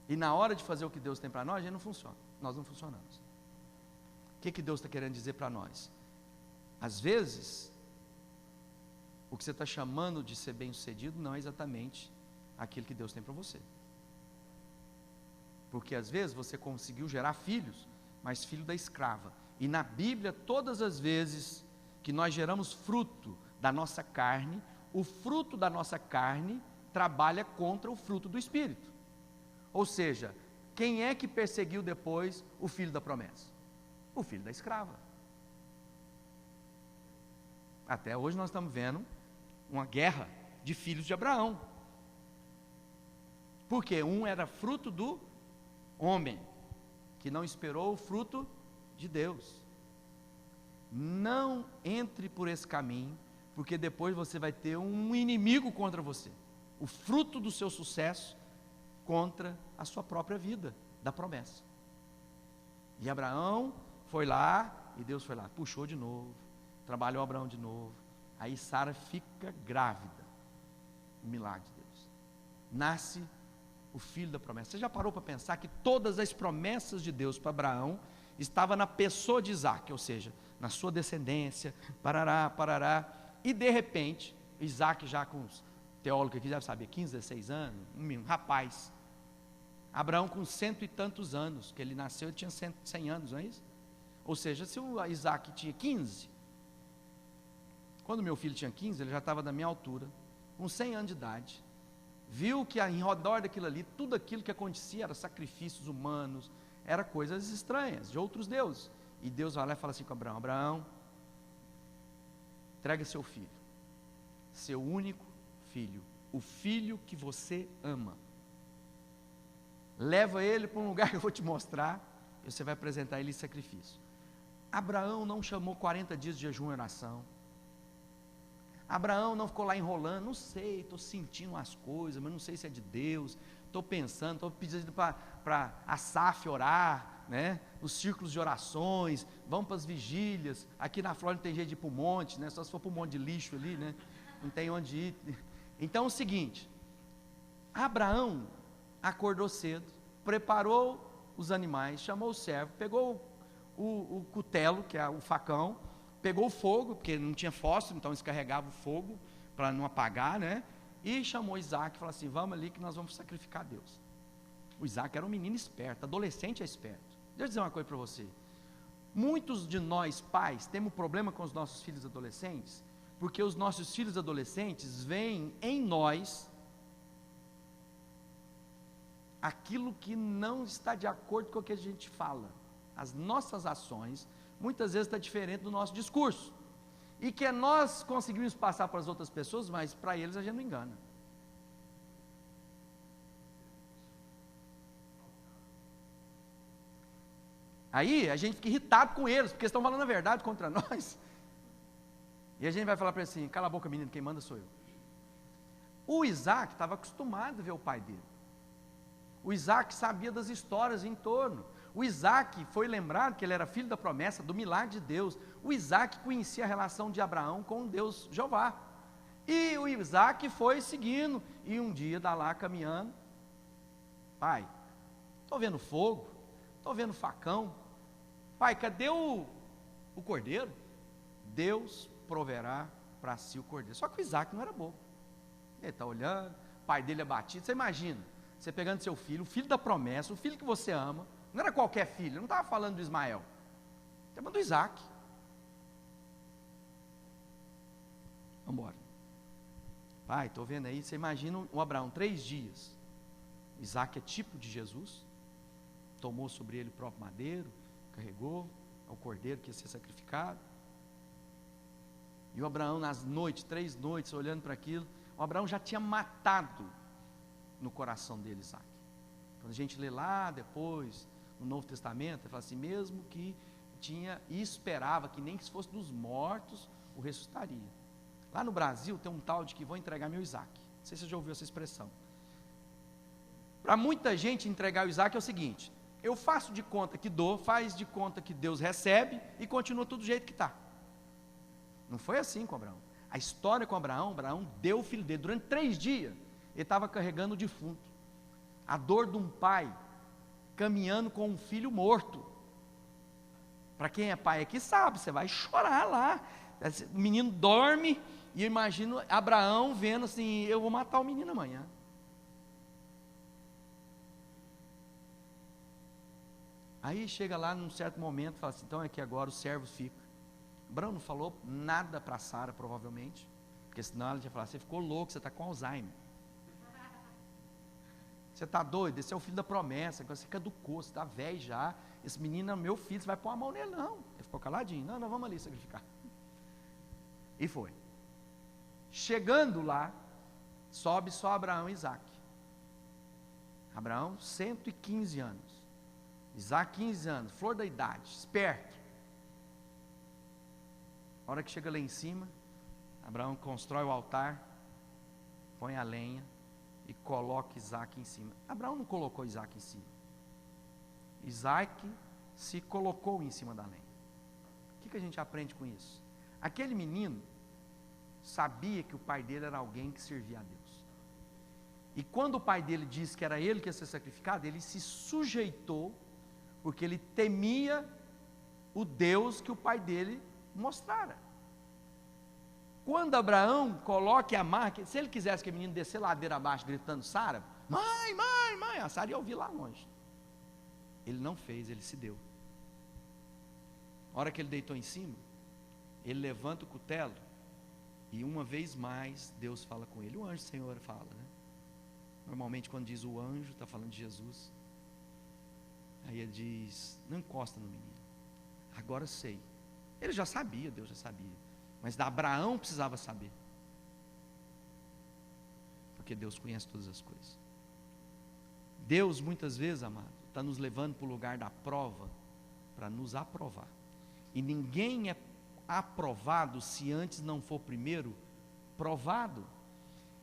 S2: E na hora de fazer o que Deus tem para nós, a gente não funciona. Nós não funcionamos. O que Deus está querendo dizer para nós? Às vezes, o que você está chamando de ser bem-sucedido não é exatamente aquilo que Deus tem para você. Porque às vezes você conseguiu gerar filhos, mas filho da escrava. E na Bíblia, todas as vezes que nós geramos fruto da nossa carne, o fruto da nossa carne trabalha contra o fruto do Espírito. Ou seja, Quem é que perseguiu depois o filho da promessa? O filho da escrava. Até hoje nós estamos vendo uma guerra de filhos de Abraão. Porque um era fruto do homem, que não esperou o fruto de Deus. Não entre por esse caminho, porque depois você vai ter um inimigo contra você. O fruto do seu sucesso contra a sua própria vida, da promessa. E Abraão foi lá, e Deus foi lá, puxou de novo, trabalhou Abraão de novo. Aí Sara fica grávida. Um milagre de Deus. Nasce o filho da promessa. Você já parou para pensar que todas as promessas de Deus para Abraão estavam na pessoa de Isaac, ou seja, na sua descendência, parará, parará, e de repente, Isaac já com os teólogos aqui devem saber, 15, 16 anos, um rapaz, Abraão com 100 e tantos anos, que ele nasceu, ele tinha 100 anos, não é isso? Ou seja, se o Isaac tinha 15, quando meu filho tinha 15, ele já estava da minha altura, com 100 anos de idade, viu que em redor daquilo ali, tudo aquilo que acontecia era sacrifícios humanos, era coisas estranhas, de outros deuses, e Deus vai lá e fala assim com Abraão: Abraão, entrega seu filho, seu único filho, o filho que você ama, leva ele para um lugar que eu vou te mostrar, e você vai apresentar ele em sacrifício. Abraão não chamou 40 dias de jejum e oração, Abraão não ficou lá enrolando, não sei, estou sentindo as coisas, mas não sei se é de Deus, estou pensando, estou pedindo para Asaf orar, né? Os círculos de orações, vamos para as vigílias, aqui na Flórida não tem jeito de ir para o monte, né? Só se for para um monte de lixo ali, né? Não tem onde ir. Então é o seguinte, Abraão acordou cedo, preparou os animais, chamou o servo, pegou o cutelo, que é o facão, pegou o fogo, porque não tinha fósforo, então eles carregavam o fogo para não apagar, né? E chamou Isaac e falou assim: vamos ali que nós vamos sacrificar a Deus. O Isaac era um menino esperto, adolescente é esperto. Deixa eu dizer uma coisa para você. Muitos de nós pais temos problema com os nossos filhos adolescentes, porque os nossos filhos adolescentes veem em nós aquilo que não está de acordo com o que a gente fala. As nossas ações muitas vezes está diferente do nosso discurso, e que nós conseguimos passar para as outras pessoas, mas para eles a gente não engana. Aí a gente fica irritado com eles, porque estão falando a verdade contra nós, e a gente vai falar para eles assim: cala a boca menino, quem manda sou eu. O Isaac estava acostumado a ver o pai dele, o Isaac sabia das histórias em torno, o Isaac foi lembrado que ele era filho da promessa, do milagre de Deus. O Isaac conhecia a relação de Abraão com Deus Jeová, e o Isaac foi seguindo, e um dia está lá caminhando: pai, estou vendo fogo, estou vendo facão, pai, cadê o cordeiro? Deus proverá para si o cordeiro. Só que o Isaac não era bobo, ele está olhando, o pai dele é batido. Você imagina, você pegando seu filho, o filho da promessa, o filho que você ama, não era qualquer filho, não estava falando do Ismael, estava falando do Isaac. Vamos embora. Pai, estou vendo aí, você imagina o Abraão, 3 dias, Isaac é tipo de Jesus, tomou sobre ele o próprio madeiro, carregou ao cordeiro que ia ser sacrificado, e o Abraão nas noites, 3 noites, olhando para aquilo, o Abraão já tinha matado no coração dele Isaac. Quando a gente lê lá depois, no Novo Testamento, ele fala assim: mesmo que tinha e esperava que nem que se fosse dos mortos, o ressuscitaria. Lá no Brasil tem um tal de que vou entregar meu Isaac, não sei se você já ouviu essa expressão. Para muita gente entregar o Isaac é o seguinte: eu faço de conta que dou, faz de conta que Deus recebe e continua tudo do jeito que está. Não foi assim com Abraão. A história com Abraão deu o filho dele, durante 3 dias, ele estava carregando o defunto, a dor de um pai, caminhando com um filho morto. Para quem é pai aqui sabe, você vai chorar lá, o menino dorme, e eu imagino Abraão vendo assim: eu vou matar o menino amanhã. Aí chega lá num certo momento, fala assim: então é que agora o servo fica. Abraão não falou nada para Sara, provavelmente, porque senão ela ia falar: você ficou louco, você está com Alzheimer. Você está doido? Esse é o filho da promessa, você caducou, você está velho já, esse menino é meu filho, você vai pôr a mão nele, não. Ele ficou caladinho, não, vamos ali sacrificar. E foi. Chegando lá, sobe só Abraão e Isaac. Abraão, 115 anos. Isaac, 15 anos, flor da idade, esperto. A hora que chega lá em cima, Abraão constrói o altar, põe a lenha e coloca Isaac em cima. Abraão não colocou Isaac em cima. Isaac se colocou em cima da lenha. O que a gente aprende com isso? Aquele menino sabia que o pai dele era alguém que servia a Deus. E quando o pai dele disse que era ele que ia ser sacrificado, ele se sujeitou, porque ele temia o Deus que o pai dele mostrara. Quando Abraão coloca a marca, se ele quisesse que o menino descer ladeira abaixo gritando Sara, mãe, mãe, mãe, a Sara ia ouvir lá longe. Ele não fez, ele se deu. A hora que ele deitou em cima, ele levanta o cutelo e uma vez mais Deus fala com ele. O anjo do Senhor fala, né? Normalmente quando diz o anjo, está falando de Jesus. Aí ele diz, não encosta no menino. Agora sei. Ele já sabia, Deus já sabia. Mas da Abraão precisava saber. Porque Deus conhece todas as coisas. Deus muitas vezes, amado, está nos levando para o lugar da prova, para nos aprovar. E ninguém é aprovado se antes não for primeiro provado.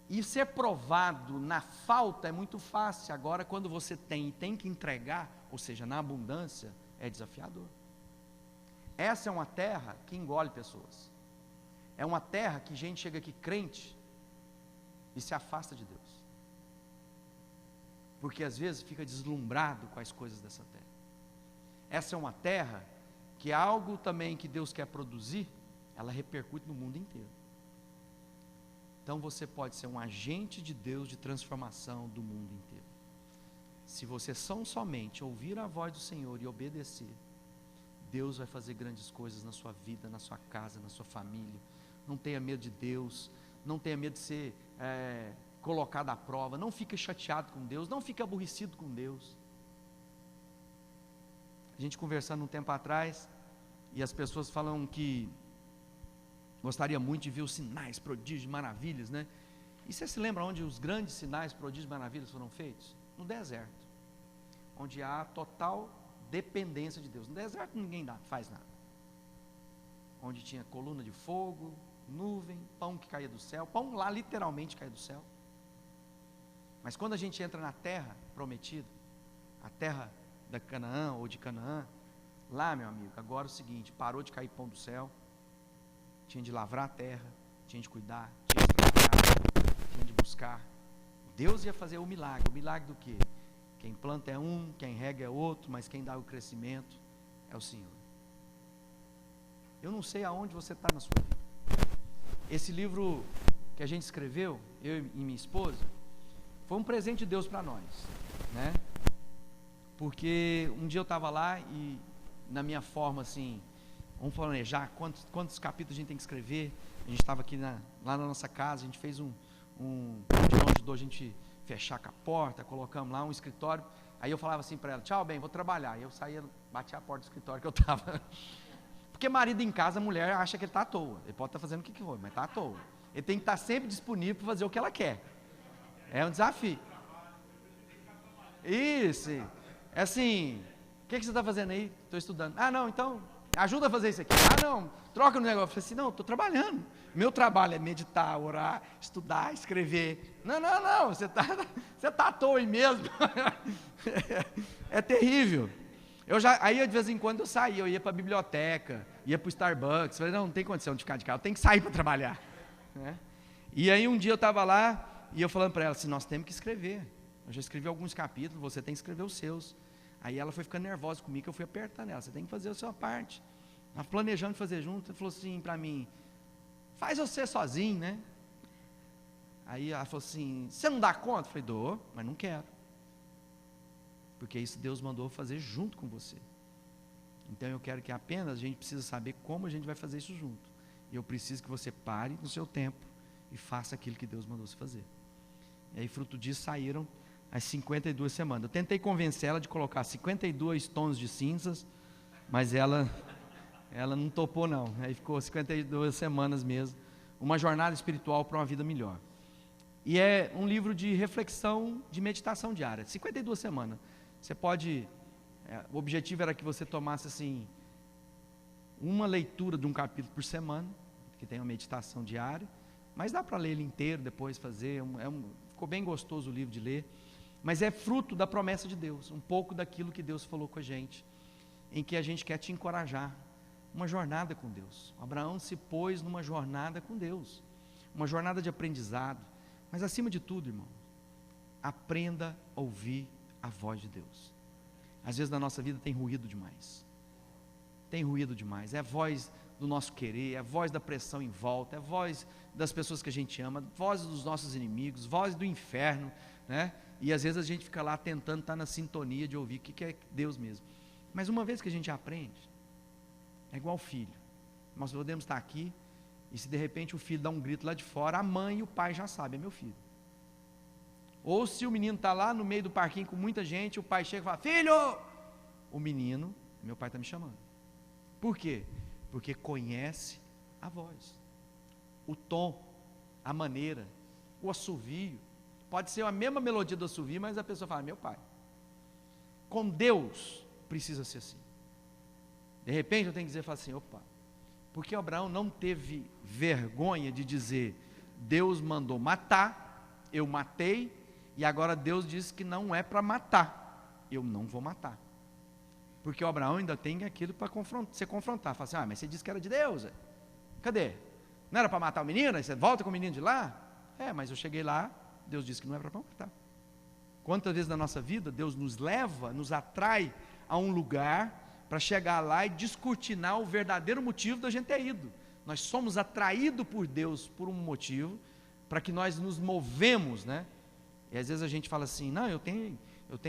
S2: E ser provado na falta é muito fácil. Agora quando você tem e tem que entregar, ou seja, na abundância, é desafiador. Essa é uma terra que engole pessoas. É uma terra que gente chega aqui crente e se afasta de Deus. Porque às vezes fica deslumbrado com as coisas dessa terra. Essa é uma terra que algo também que Deus quer produzir, ela repercute no mundo inteiro. Então você pode ser um agente de Deus de transformação do mundo inteiro. Se você somente ouvir a voz do Senhor e obedecer, Deus vai fazer grandes coisas na sua vida, na sua casa, na sua família. Não tenha medo de Deus, não tenha medo de ser colocado à prova, não fique chateado com Deus, não fique aborrecido com Deus. A gente conversando um tempo atrás, e as pessoas falam que gostaria muito de ver os sinais, prodígios, maravilhas, né? E você se lembra onde os grandes sinais, prodígios, maravilhas foram feitos? No deserto, onde há total dependência de Deus. No deserto ninguém faz nada. Onde tinha coluna de fogo, nuvem, pão que caía do céu, pão lá literalmente caía do céu. Mas quando a gente entra na terra prometida, a terra da Canaã ou de Canaã, lá, meu amigo, agora é o seguinte, parou de cair pão do céu, tinha de lavrar a terra, tinha de cuidar, tinha de trabalhar, tinha de buscar. Deus ia fazer o milagre do quê? Quem planta é um, quem rega é outro, mas quem dá o crescimento é o Senhor. Eu não sei aonde você está na sua vida. Esse livro que a gente escreveu, eu e minha esposa, foi um presente de Deus para nós, né? Porque um dia eu estava lá e na minha forma assim, vamos planejar quantos capítulos a gente tem que escrever. A gente estava aqui lá na nossa casa, a gente fez onde ajudou a gente fechar com a porta, colocamos lá um escritório. Aí eu falava assim para ela, tchau, bem, vou trabalhar. E eu saía, batia a porta do escritório que eu estava. Porque marido em casa, a mulher acha que ele está à toa. Ele pode estar fazendo o que for, mas está à toa. Ele tem que estar sempre disponível para fazer o que ela quer. É um desafio. Isso. É assim, o que você está fazendo aí? Estou estudando. Ah, não, então, ajuda a fazer isso aqui. Ah, não, troca no negócio. Eu falei assim, não, estou trabalhando. Meu trabalho é meditar, orar, estudar, escrever. Não, você tá à toa aí mesmo. É terrível. Aí de vez em quando eu saía, eu ia para a biblioteca, ia para o Starbucks. Falei, não tem condição de ficar de casa, eu tenho que sair para trabalhar. Né? E aí um dia eu estava lá, e eu falando para ela assim, nós temos que escrever. Eu já escrevi alguns capítulos, você tem que escrever os seus. Aí ela foi ficando nervosa comigo, eu fui apertando ela, você tem que fazer a sua parte. Nós planejando fazer junto, ela falou assim para mim, faz você sozinho, né? Aí ela falou assim, você não dá conta? Eu falei, dou, mas não quero. Porque isso Deus mandou fazer junto com você. Então eu quero que apenas a gente precisa saber como a gente vai fazer isso junto. E eu preciso que você pare no seu tempo e faça aquilo que Deus mandou você fazer. E aí fruto disso saíram as 52 semanas. Eu tentei convencer ela de colocar 52 tons de cinzas, mas ela não topou não. Aí ficou 52 semanas mesmo. Uma jornada espiritual para uma vida melhor. E é um livro de reflexão, de meditação diária. 52 semanas. Você pode... o objetivo era que você tomasse assim, uma leitura de um capítulo por semana, que tem uma meditação diária, mas dá para ler ele inteiro, depois fazer, ficou bem gostoso o livro de ler, mas é fruto da promessa de Deus, um pouco daquilo que Deus falou com a gente, em que a gente quer te encorajar, uma jornada com Deus. Abraão se pôs numa jornada com Deus, uma jornada de aprendizado, mas acima de tudo, irmão, aprenda a ouvir a voz de Deus. Às vezes na nossa vida tem ruído demais, é a voz do nosso querer, é a voz da pressão em volta, é a voz das pessoas que a gente ama, voz dos nossos inimigos, voz do inferno, né? E às vezes a gente fica lá tentando estar na sintonia de ouvir o que é Deus mesmo. Mas uma vez que a gente aprende, é igual filho. Nós podemos estar aqui, e se de repente o filho dá um grito lá de fora, a mãe e o pai já sabem, é meu filho. Ou se o menino está lá no meio do parquinho com muita gente, o pai chega e fala, filho! O menino, meu pai está me chamando. Por quê? Porque conhece a voz, o tom, a maneira, o assovio. Pode ser a mesma melodia do assovio, mas a pessoa fala, meu pai. Com Deus, precisa ser assim. De repente eu tenho que dizer, fala assim, opa, porque Abraão não teve vergonha de dizer, Deus mandou matar, eu matei, e agora Deus disse que não é para matar, eu não vou matar. Porque o Abraão ainda tem aquilo para se confrontar, fala assim, mas você disse que era de Deus, cadê? Não era para matar o menino, aí você volta com o menino de lá? Mas eu cheguei lá, Deus disse que não é para matar. Quantas vezes na nossa vida, Deus nos leva, nos atrai a um lugar, para chegar lá e descortinar o verdadeiro motivo da gente ter ido. Nós somos atraídos por Deus por um motivo, para que nós nos movemos, né? E às vezes a gente fala assim, não, eu tenho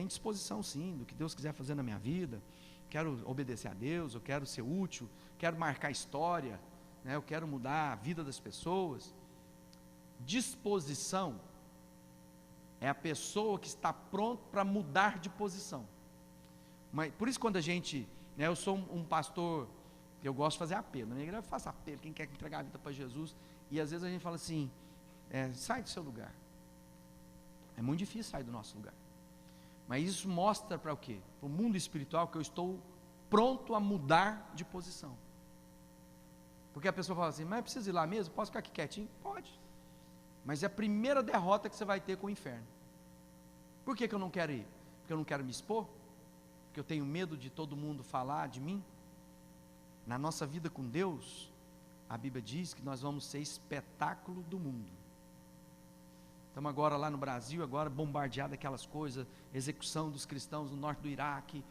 S2: disposição sim, do que Deus quiser fazer na minha vida, quero obedecer a Deus, eu quero ser útil, quero marcar história, né? Eu quero mudar a vida das pessoas. Disposição é a pessoa que está pronta para mudar de posição. Mas, por isso quando a gente... eu sou um pastor, eu gosto de fazer apelo, na minha igreja eu faço apelo, quem quer entregar a vida para Jesus, e às vezes a gente fala assim, sai do seu lugar, é muito difícil sair do nosso lugar, mas isso mostra para o quê? Para o mundo espiritual que eu estou pronto a mudar de posição, porque a pessoa fala assim, mas eu preciso ir lá mesmo, posso ficar aqui quietinho? Pode, mas é a primeira derrota que você vai ter com o inferno. Por que eu não quero ir? Porque eu não quero me expor? Porque eu tenho medo de todo mundo falar de mim? Na nossa vida com Deus, a Bíblia diz que nós vamos ser espetáculo do mundo. Estamos agora lá no Brasil, agora bombardeado aquelas coisas, execução dos cristãos no norte do Iraque,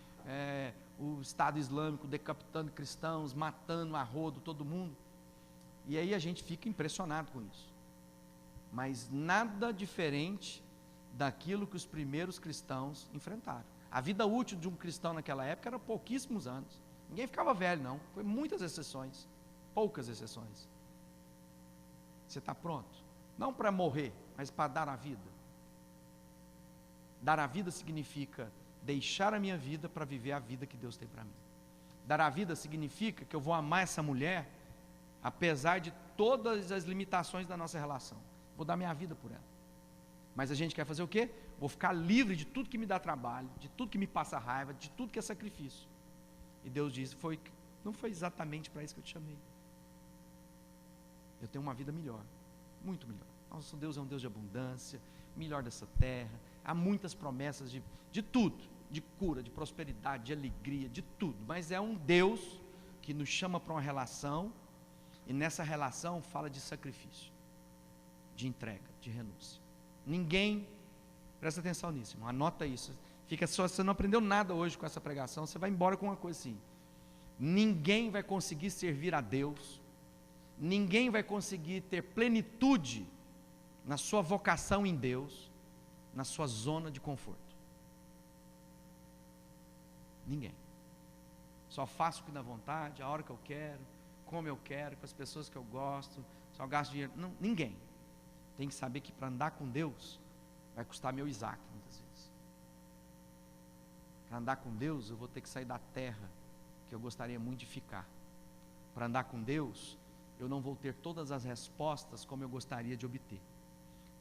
S2: o Estado Islâmico decapitando cristãos, matando a rodo todo mundo, e aí a gente fica impressionado com isso, mas nada diferente daquilo que os primeiros cristãos enfrentaram. A vida útil de um cristão naquela época era pouquíssimos anos, ninguém ficava velho não, foi muitas exceções, poucas exceções. Você está pronto? Não para morrer, mas para dar a vida. Dar a vida significa deixar a minha vida para viver a vida que Deus tem para mim. Dar a vida significa que eu vou amar essa mulher, apesar de todas as limitações da nossa relação. Vou dar minha vida por ela. Mas a gente quer fazer o quê? Vou ficar livre de tudo que me dá trabalho, de tudo que me passa raiva, de tudo que é sacrifício. E Deus diz, não foi exatamente para isso que eu te chamei. Eu tenho uma vida melhor, muito melhor. Nosso Deus é um Deus de abundância, melhor dessa terra. Há muitas promessas de tudo, de cura, de prosperidade, de alegria, de tudo. Mas é um Deus que nos chama para uma relação, e nessa relação fala de sacrifício, de entrega, de renúncia. Ninguém, presta atenção nisso, irmão, anota isso. Fica só, você não aprendeu nada hoje com essa pregação, você vai embora com uma coisa assim. Ninguém vai conseguir servir a Deus, ninguém vai conseguir ter plenitude na sua vocação em Deus, na sua zona de conforto. Ninguém. Só faço o que dá vontade, a hora que eu quero, como eu quero, com as pessoas que eu gosto, só gasto dinheiro. Não, ninguém. Tem que saber que para andar com Deus vai custar meu Isaac muitas vezes. Para andar com Deus, eu vou ter que sair da terra que eu gostaria muito de ficar. Para andar com Deus, eu não vou ter todas as respostas como eu gostaria de obter.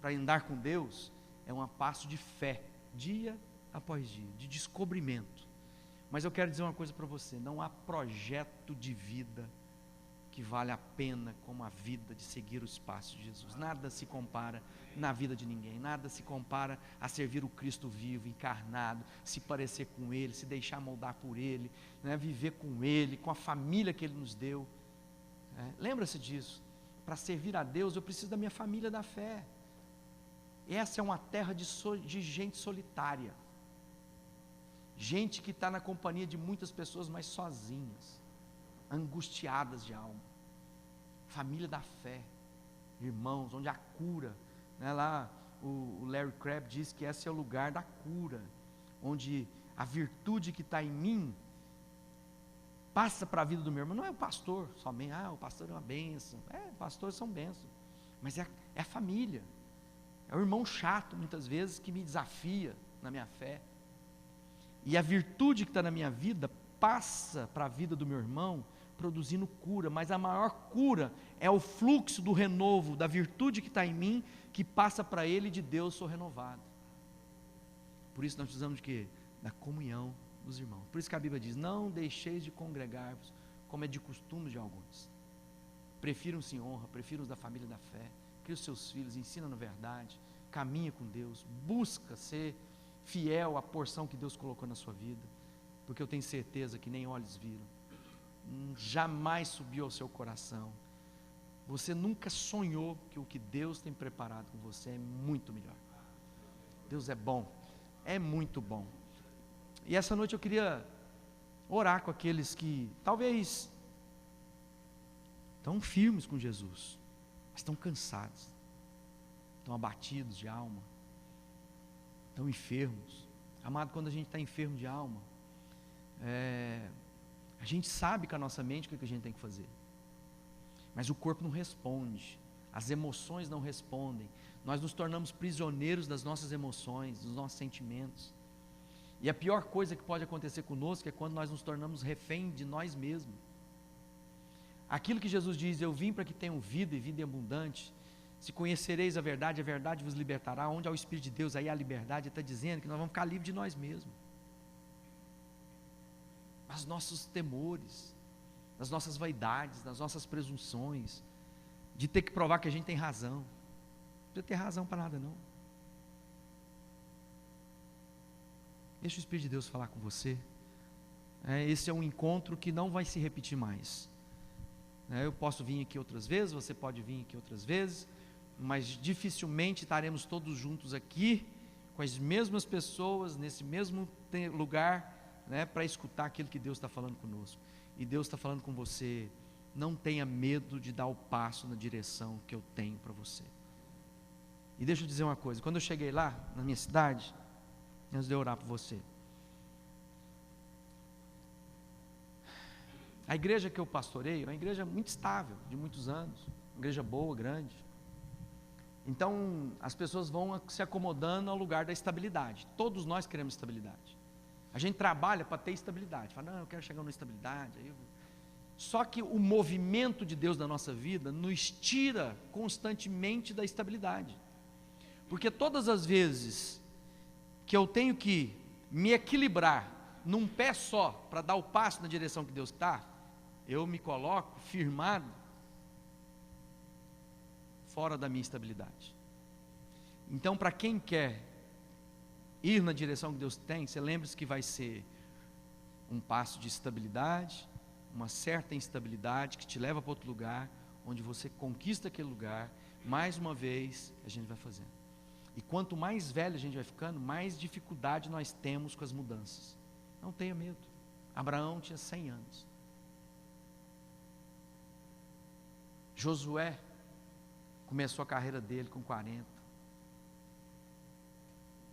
S2: Para andar com Deus, é um passo de fé, dia após dia, de descobrimento. Mas eu quero dizer uma coisa para você: não há projeto de vida que vale a pena como a vida de seguir os passos de Jesus. Nada se compara na vida de ninguém, nada se compara a servir o Cristo vivo, encarnado, se parecer com Ele, se deixar moldar por Ele, né? Viver com Ele, com a família que Ele nos deu. Lembra-se disso. Para servir a Deus eu preciso da minha família da fé. Essa é uma terra de gente solitária, gente que está na companhia de muitas pessoas, mas sozinhas, angustiadas de alma. Família da fé, irmãos, onde há cura, né? Lá o Larry Crabb diz que esse é o lugar da cura, onde a virtude que está em mim passa para a vida do meu irmão. Não é o pastor somente, o pastor é uma bênção, pastores são bênçãos, mas é a família, é o irmão chato muitas vezes que me desafia na minha fé, e a virtude que está na minha vida passa para a vida do meu irmão, produzindo cura. Mas a maior cura é o fluxo do renovo, da virtude que está em mim, que passa para ele, e de Deus sou renovado. Por isso nós precisamos de quê? Da comunhão dos irmãos. Por isso que a Bíblia diz: não deixeis de congregar-vos, como é de costume de alguns. Prefiram-se em honra, prefiram-os da família da fé, cria os seus filhos, ensina na verdade, caminha com Deus, busca ser fiel à porção que Deus colocou na sua vida, porque eu tenho certeza que nem olhos viram, jamais subiu ao seu coração, você nunca sonhou que o que Deus tem preparado com você é muito melhor. Deus é bom, é muito bom. E essa noite eu queria orar com aqueles que talvez estão firmes com Jesus, mas estão cansados, estão abatidos de alma, estão enfermos. Amado, quando a gente está enfermo de alma, a gente sabe com a nossa mente o que a gente tem que fazer, mas o corpo não responde, as emoções não respondem, nós nos tornamos prisioneiros das nossas emoções, dos nossos sentimentos. E a pior coisa que pode acontecer conosco é quando nós nos tornamos refém de nós mesmos. Aquilo que Jesus diz: eu vim para que tenham vida e vida abundante. Se conhecereis a verdade vos libertará. Onde há o Espírito de Deus, aí há a liberdade. Ele está dizendo que nós vamos ficar livres de nós mesmos, dos nossos temores, das nossas vaidades, das nossas presunções, de ter que provar que a gente tem razão. Não precisa ter razão para nada não. Deixa o Espírito de Deus falar com você. Esse é um encontro que não vai se repetir mais. Eu posso vir aqui outras vezes, você pode vir aqui outras vezes, mas dificilmente estaremos todos juntos aqui, com as mesmas pessoas, nesse mesmo lugar, para escutar aquilo que Deus está falando conosco. E Deus está falando com você: não tenha medo de dar o passo na direção que eu tenho para você. E deixa eu dizer uma coisa: quando eu cheguei lá, na minha cidade, antes de eu orar por você, a igreja que eu pastoreio é uma igreja muito estável, de muitos anos, uma igreja boa, grande. Então as pessoas vão se acomodando ao lugar da estabilidade. Todos nós queremos estabilidade. A gente trabalha para ter estabilidade. Fala: não, eu quero chegar numa estabilidade. Só que o movimento de Deus na nossa vida nos tira constantemente da estabilidade, porque todas as vezes que eu tenho que me equilibrar num pé só para dar o passo na direção que Deus está, eu me coloco firmado fora da minha estabilidade. Então, para quem quer ir na direção que Deus tem, você lembre-se que vai ser um passo de estabilidade, uma certa instabilidade que te leva para outro lugar, onde você conquista aquele lugar. Mais uma vez a gente vai fazendo. E quanto mais velho a gente vai ficando, mais dificuldade nós temos com as mudanças. Não tenha medo. Abraão tinha 100 anos. Josué começou a carreira dele com 40.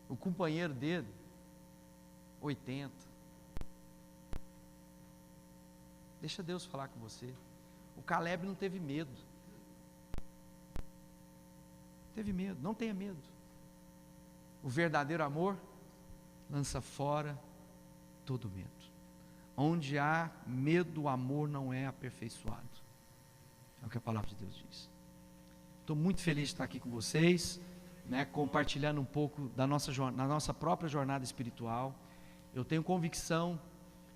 S2: O companheiro dele, 80. Deixa Deus falar com você. O Caleb não teve medo. Teve medo, não tenha medo. O verdadeiro amor lança fora todo medo. Onde há medo, o amor não é aperfeiçoado. É o que a palavra de Deus diz. Estou muito feliz de estar aqui com vocês, né, compartilhando um pouco da nossa própria jornada espiritual. Eu tenho convicção,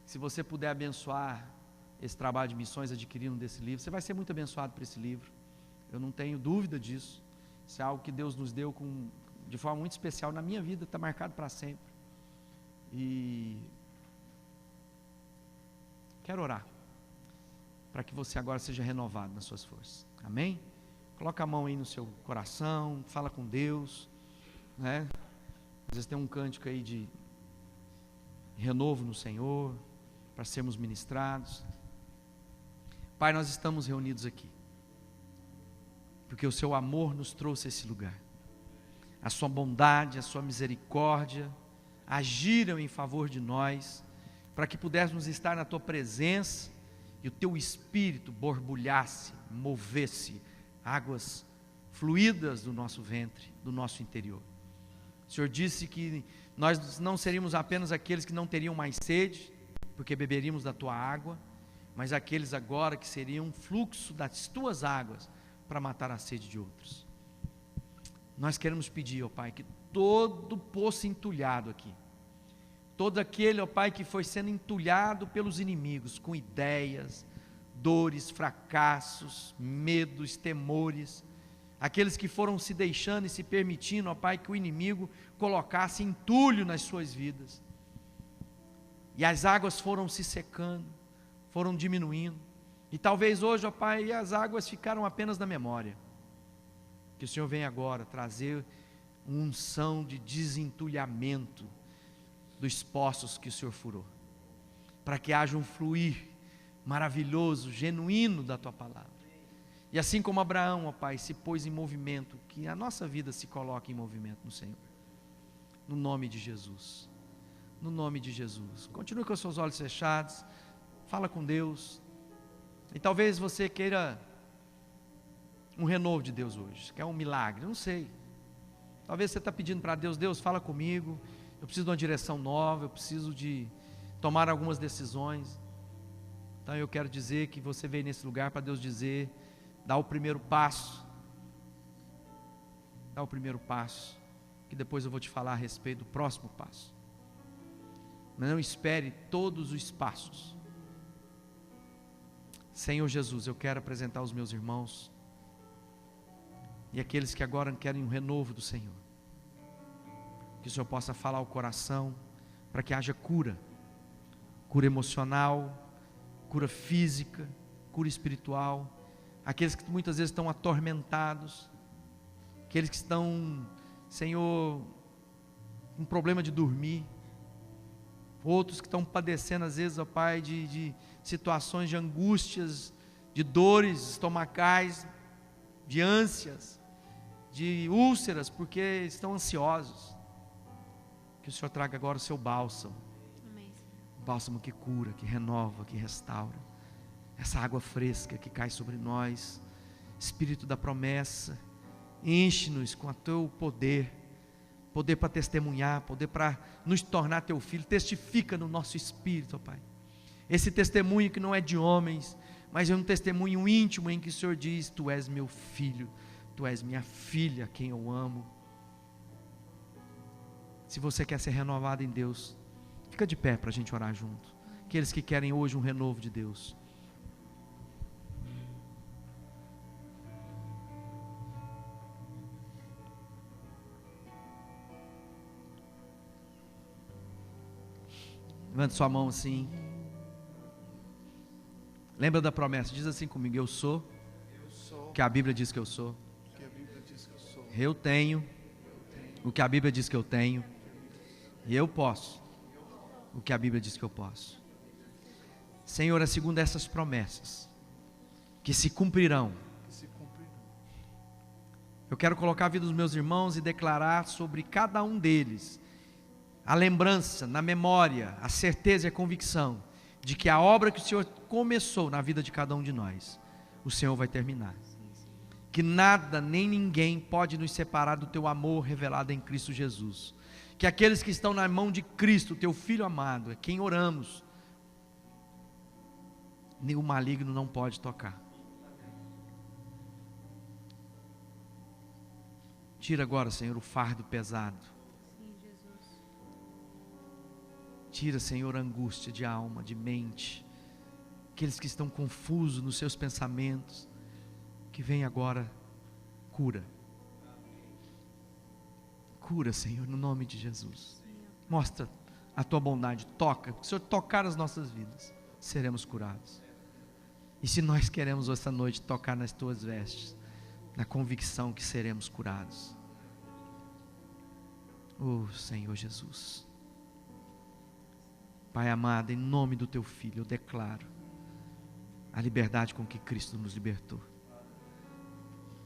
S2: se você puder abençoar esse trabalho de missões adquirindo desse livro, você vai ser muito abençoado por esse livro. Eu não tenho dúvida disso. Isso é algo que Deus nos deu de forma muito especial na minha vida, está marcado para sempre. E quero orar para que você agora seja renovado nas suas forças. Amém? Coloca a mão aí no seu coração, fala com Deus, né? Às vezes tem um cântico aí de renovo no Senhor, para sermos ministrados. Pai, nós estamos reunidos aqui, porque o seu amor nos trouxe a esse lugar. A sua bondade, a sua misericórdia agiram em favor de nós, para que pudéssemos estar na tua presença e o teu espírito borbulhasse, movesse águas fluídas do nosso ventre, do nosso interior. O Senhor disse que nós não seríamos apenas aqueles que não teriam mais sede, porque beberíamos da tua água, mas aqueles agora que seriam um fluxo das tuas águas para matar a sede de outros. Nós queremos pedir, ó Pai, que todo poço entulhado aqui, todo aquele, ó Pai, que foi sendo entulhado pelos inimigos, com ideias, dores, fracassos, medos, temores, aqueles que foram se deixando e se permitindo, ó Pai, que o inimigo colocasse entulho nas suas vidas, e as águas foram se secando, foram diminuindo, e talvez hoje, ó Pai, as águas ficaram apenas na memória. Que o Senhor venha agora trazer uma unção de desentulhamento dos poços que o Senhor furou, para que haja um fluir maravilhoso, genuíno da tua palavra. E assim como Abraão, ó Pai, se pôs em movimento, que a nossa vida se coloque em movimento no Senhor, no nome de Jesus, no nome de Jesus. Continue com os seus olhos fechados, fala com Deus, e talvez você queira um renovo de Deus hoje, quer um milagre, não sei, talvez você está pedindo para Deus, Deus fala comigo, eu preciso de uma direção nova, eu preciso de tomar algumas decisões. Então eu quero dizer que você veio nesse lugar para Deus dizer, dá o primeiro passo, que depois eu vou te falar a respeito do próximo passo. Mas não espere todos os passos. Senhor Jesus, eu quero apresentar os meus irmãos e aqueles que agora querem um renovo do Senhor, que o Senhor possa falar ao coração, para que haja cura emocional, cura física, cura espiritual, aqueles que muitas vezes estão atormentados, aqueles que estão, Senhor, com problema de dormir, outros que estão padecendo às vezes, ó Pai, de situações de angústias, de dores estomacais, de ânsias, de úlceras, porque estão ansiosos. Que o Senhor traga agora o seu bálsamo, o bálsamo que cura, que renova, que restaura, essa água fresca que cai sobre nós. Espírito da promessa, enche-nos com o teu poder para testemunhar, poder para nos tornar teu filho. Testifica no nosso espírito, ó Pai, esse testemunho que não é de homens, mas é um testemunho íntimo em que o Senhor diz, tu és meu filho, tu és minha filha, quem eu amo. Se você quer ser renovado em Deus, fica de pé para a gente orar junto. Aqueles que querem hoje um renovo de Deus, levante sua mão assim. Lembra da promessa, diz assim comigo, eu sou o que a Bíblia diz que eu sou. Eu tenho o que a Bíblia diz que eu tenho. E eu posso o que a Bíblia diz que eu posso. Senhor, é segundo essas promessas que se cumprirão. Eu quero colocar a vida dos meus irmãos e declarar sobre cada um deles a lembrança, na memória, a certeza e a convicção de que a obra que o Senhor começou na vida de cada um de nós, o Senhor vai terminar. Que nada nem ninguém pode nos separar do teu amor revelado em Cristo Jesus. que aqueles que estão na mão de Cristo, teu Filho amado, é quem oramos, nenhum maligno não pode tocar. Tira agora, Senhor, o fardo pesado.
S3: Sim, Jesus.
S2: Tira, Senhor, a angústia de alma, de mente. Aqueles que estão confusos nos seus pensamentos, que vem agora cura. Cura, Senhor, no nome de Jesus. Mostra a tua bondade, toca. Se o Senhor tocar as nossas vidas, seremos curados. E se nós queremos esta noite tocar nas tuas vestes, na convicção que seremos curados. Oh, Senhor Jesus. Pai amado, em nome do teu Filho, eu declaro a liberdade com que Cristo nos libertou.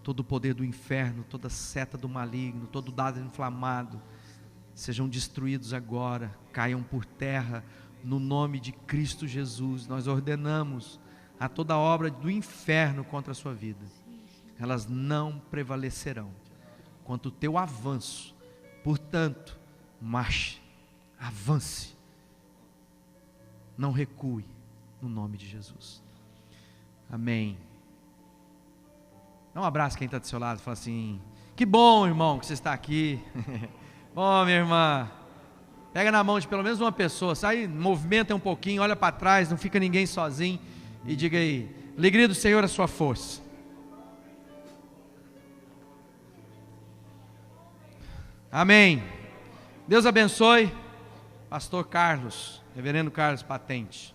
S2: Todo o poder do inferno, toda seta do maligno, todo dado inflamado, sejam destruídos agora, caiam por terra, no nome de Cristo Jesus. Nós ordenamos a toda obra do inferno contra a sua vida, elas não prevalecerão contra o teu avanço. Portanto, marche, avance, não recue, no nome de Jesus. Amém. Dá um abraço quem está do seu lado, fala assim: que bom, irmão, que você está aqui. Bom, minha irmã, pega na mão de pelo menos uma pessoa, sai, movimenta um pouquinho, olha para trás, não fica ninguém sozinho, e diga aí: alegria do Senhor é a sua força. Amém. Deus abençoe. Pastor Carlos, reverendo Carlos Patente.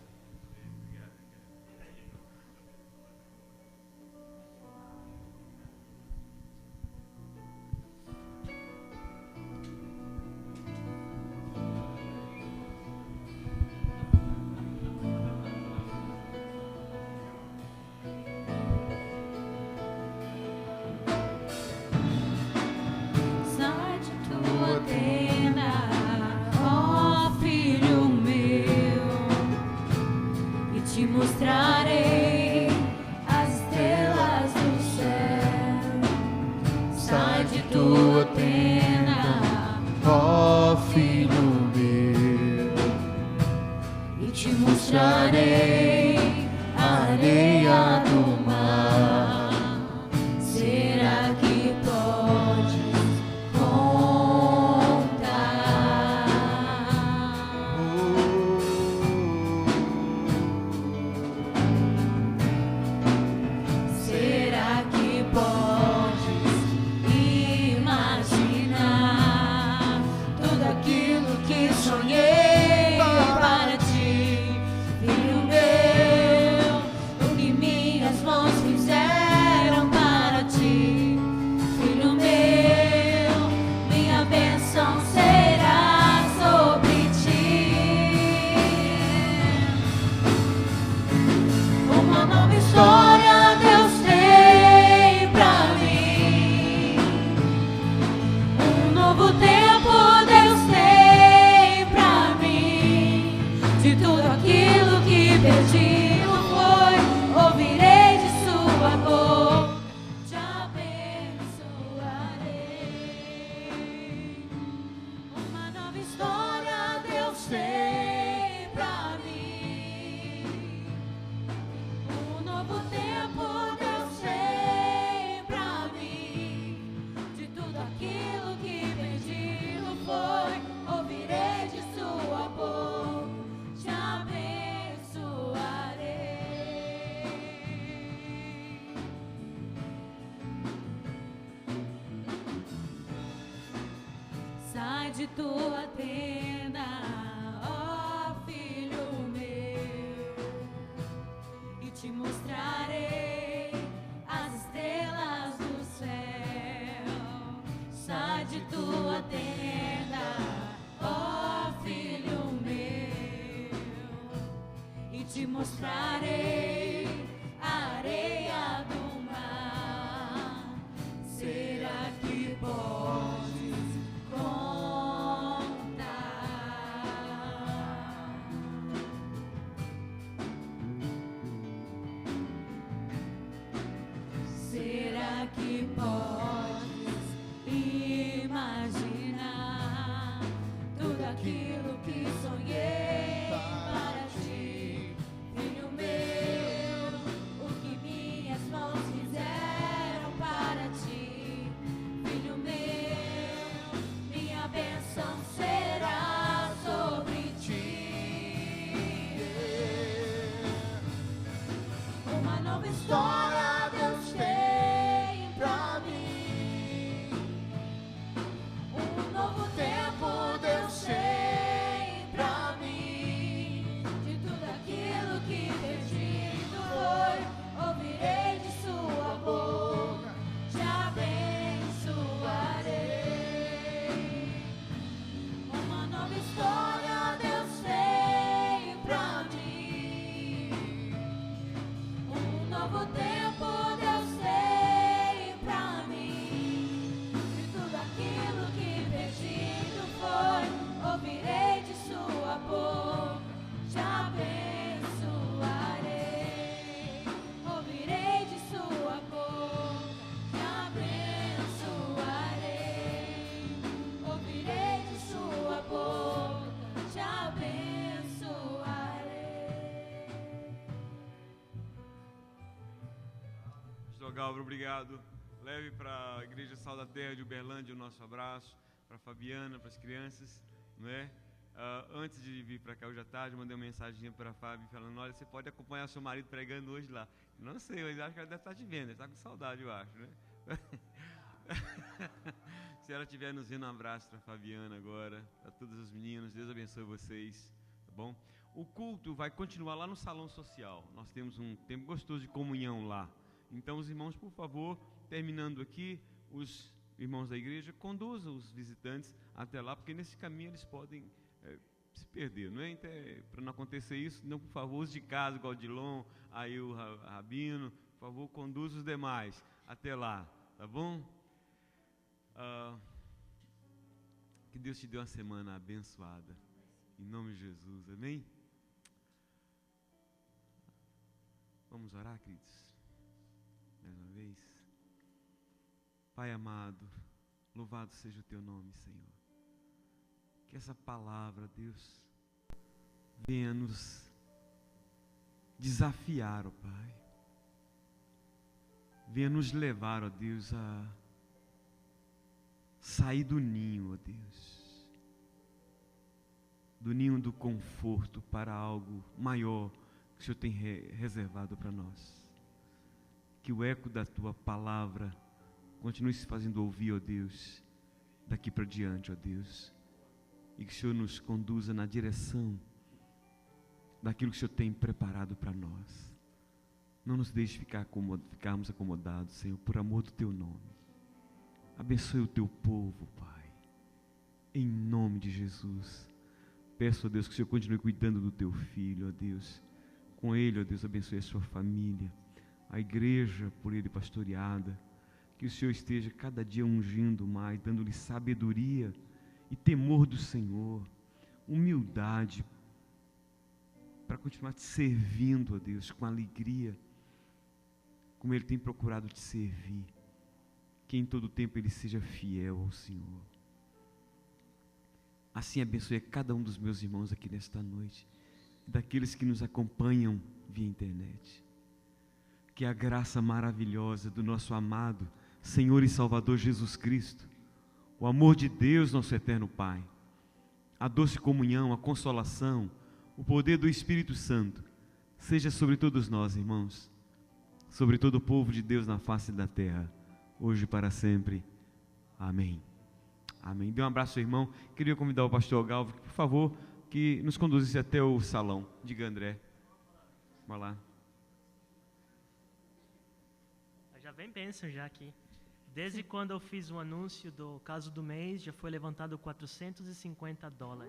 S3: Mostrarei as estrelas do céu. Sai de tua tenda, ó Filho meu, e te mostrarei a areia do mar. Será que podes contar? Sonhei para ti, filho meu, o que minhas mãos fizeram para ti, filho meu, minha bênção será sobre ti. Uma nova história Deus tem pra mim, um novo tempo Deus tem. De tudo aquilo que perdi não foi, ouvirei de sua boca, te abençoarei. Uma nova história Deus tem pra mim, um novo tempo Deus tem pra mim. De tudo aquilo que perdi não foi, ouvirei de sua boca. Sai de tua tenda, ó Filho meu, e te mostrarei as estrelas do céu. Sai de tua tenda, ó Filho meu, e te mostrarei a areia do mar. Será que podes contar? Será que podes imaginar história Deus tem pra mim. Um novo tempo Deus tem pra mim. De tudo aquilo que perdido foi, ouvirei de sua boca, te abençoarei. Uma nova história Deus tem pra mim. Um novo tempo Deus tem pra mim. De tudo aquilo que perdido foi, ouvirei de sua boca, te abençoarei. Ouvirei de sua boca, te abençoarei. Ouvirei de sua boca, te abençoarei.
S1: Pastor Galvão, obrigado. Leve para a Igreja Sal da Terra de Uberlândia o nosso abraço, para a Fabiana, para as crianças, não é? Antes de vir para cá hoje à tarde, mandei uma mensagem para a Fábio falando: olha, você pode acompanhar seu marido pregando hoje lá. Não sei, mas acho que ela deve estar te vendo, ele está com saudade, eu acho, né? Se ela estiver nos vendo, um abraço para a Fabiana agora, para todos os meninos, Deus abençoe vocês, tá bom? O culto vai continuar lá no salão social, nós temos um tempo gostoso de comunhão lá. Então os irmãos, por favor, terminando aqui, os irmãos da igreja, conduzam os visitantes até lá, porque nesse caminho eles podem se perder, não é? Então, para não acontecer isso, não, por favor, os de casa, igual o Dilon, aí o Rabino, por favor, conduza os demais até lá, tá bom? Que Deus te dê uma semana abençoada, em nome de Jesus, amém? Vamos orar, queridos? Mais uma vez. Pai amado, louvado seja o teu nome, Senhor. Que essa palavra, Deus, venha nos desafiar, ó Pai. Venha nos levar, ó Deus, a sair do ninho, ó Deus. Do ninho do conforto para algo maior que o Senhor tem reservado para nós. Que o eco da tua palavra continue se fazendo ouvir, ó Deus, daqui para diante, ó Deus. E que o Senhor nos conduza na direção daquilo que o Senhor tem preparado para nós. Não nos deixe ficarmos acomodados, Senhor, por amor do teu nome. Abençoe o teu povo, Pai, em nome de Jesus. Peço, ó Deus, que o Senhor continue cuidando do teu filho, ó Deus. Com ele, ó Deus, abençoe a sua família, a igreja por ele pastoreada. Que o Senhor esteja cada dia ungindo mais, dando-lhe sabedoria e temor do Senhor, humildade, para continuar te servindo, ó Deus, com alegria, como Ele tem procurado te servir. Que em todo tempo Ele seja fiel ao Senhor. Assim abençoe cada um dos meus irmãos aqui nesta noite, daqueles que nos acompanham via internet. Que a graça maravilhosa do nosso amado Senhor e Salvador Jesus Cristo, o amor de Deus, nosso eterno Pai, a doce comunhão, a consolação, o poder do Espírito Santo, seja sobre todos nós, irmãos, sobre todo o povo de Deus na face da terra, hoje e para sempre. Amém. Amém. Dê um abraço ao irmão. Queria convidar o pastor Galvão, por favor, que nos conduzisse até o salão. Diga, André. Vai lá.
S4: Já vem bênção já aqui. Desde quando eu fiz o anúncio do caso do mês, já foi levantado $450.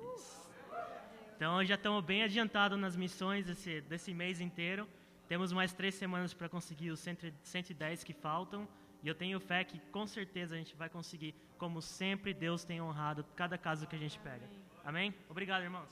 S4: Então já estamos bem adiantados nas missões desse mês inteiro. Temos mais 3 semanas para conseguir os 110 que faltam. E eu tenho fé que com certeza a gente vai conseguir, como sempre Deus tem honrado cada caso que a gente pega. Amém? Obrigado, irmãos.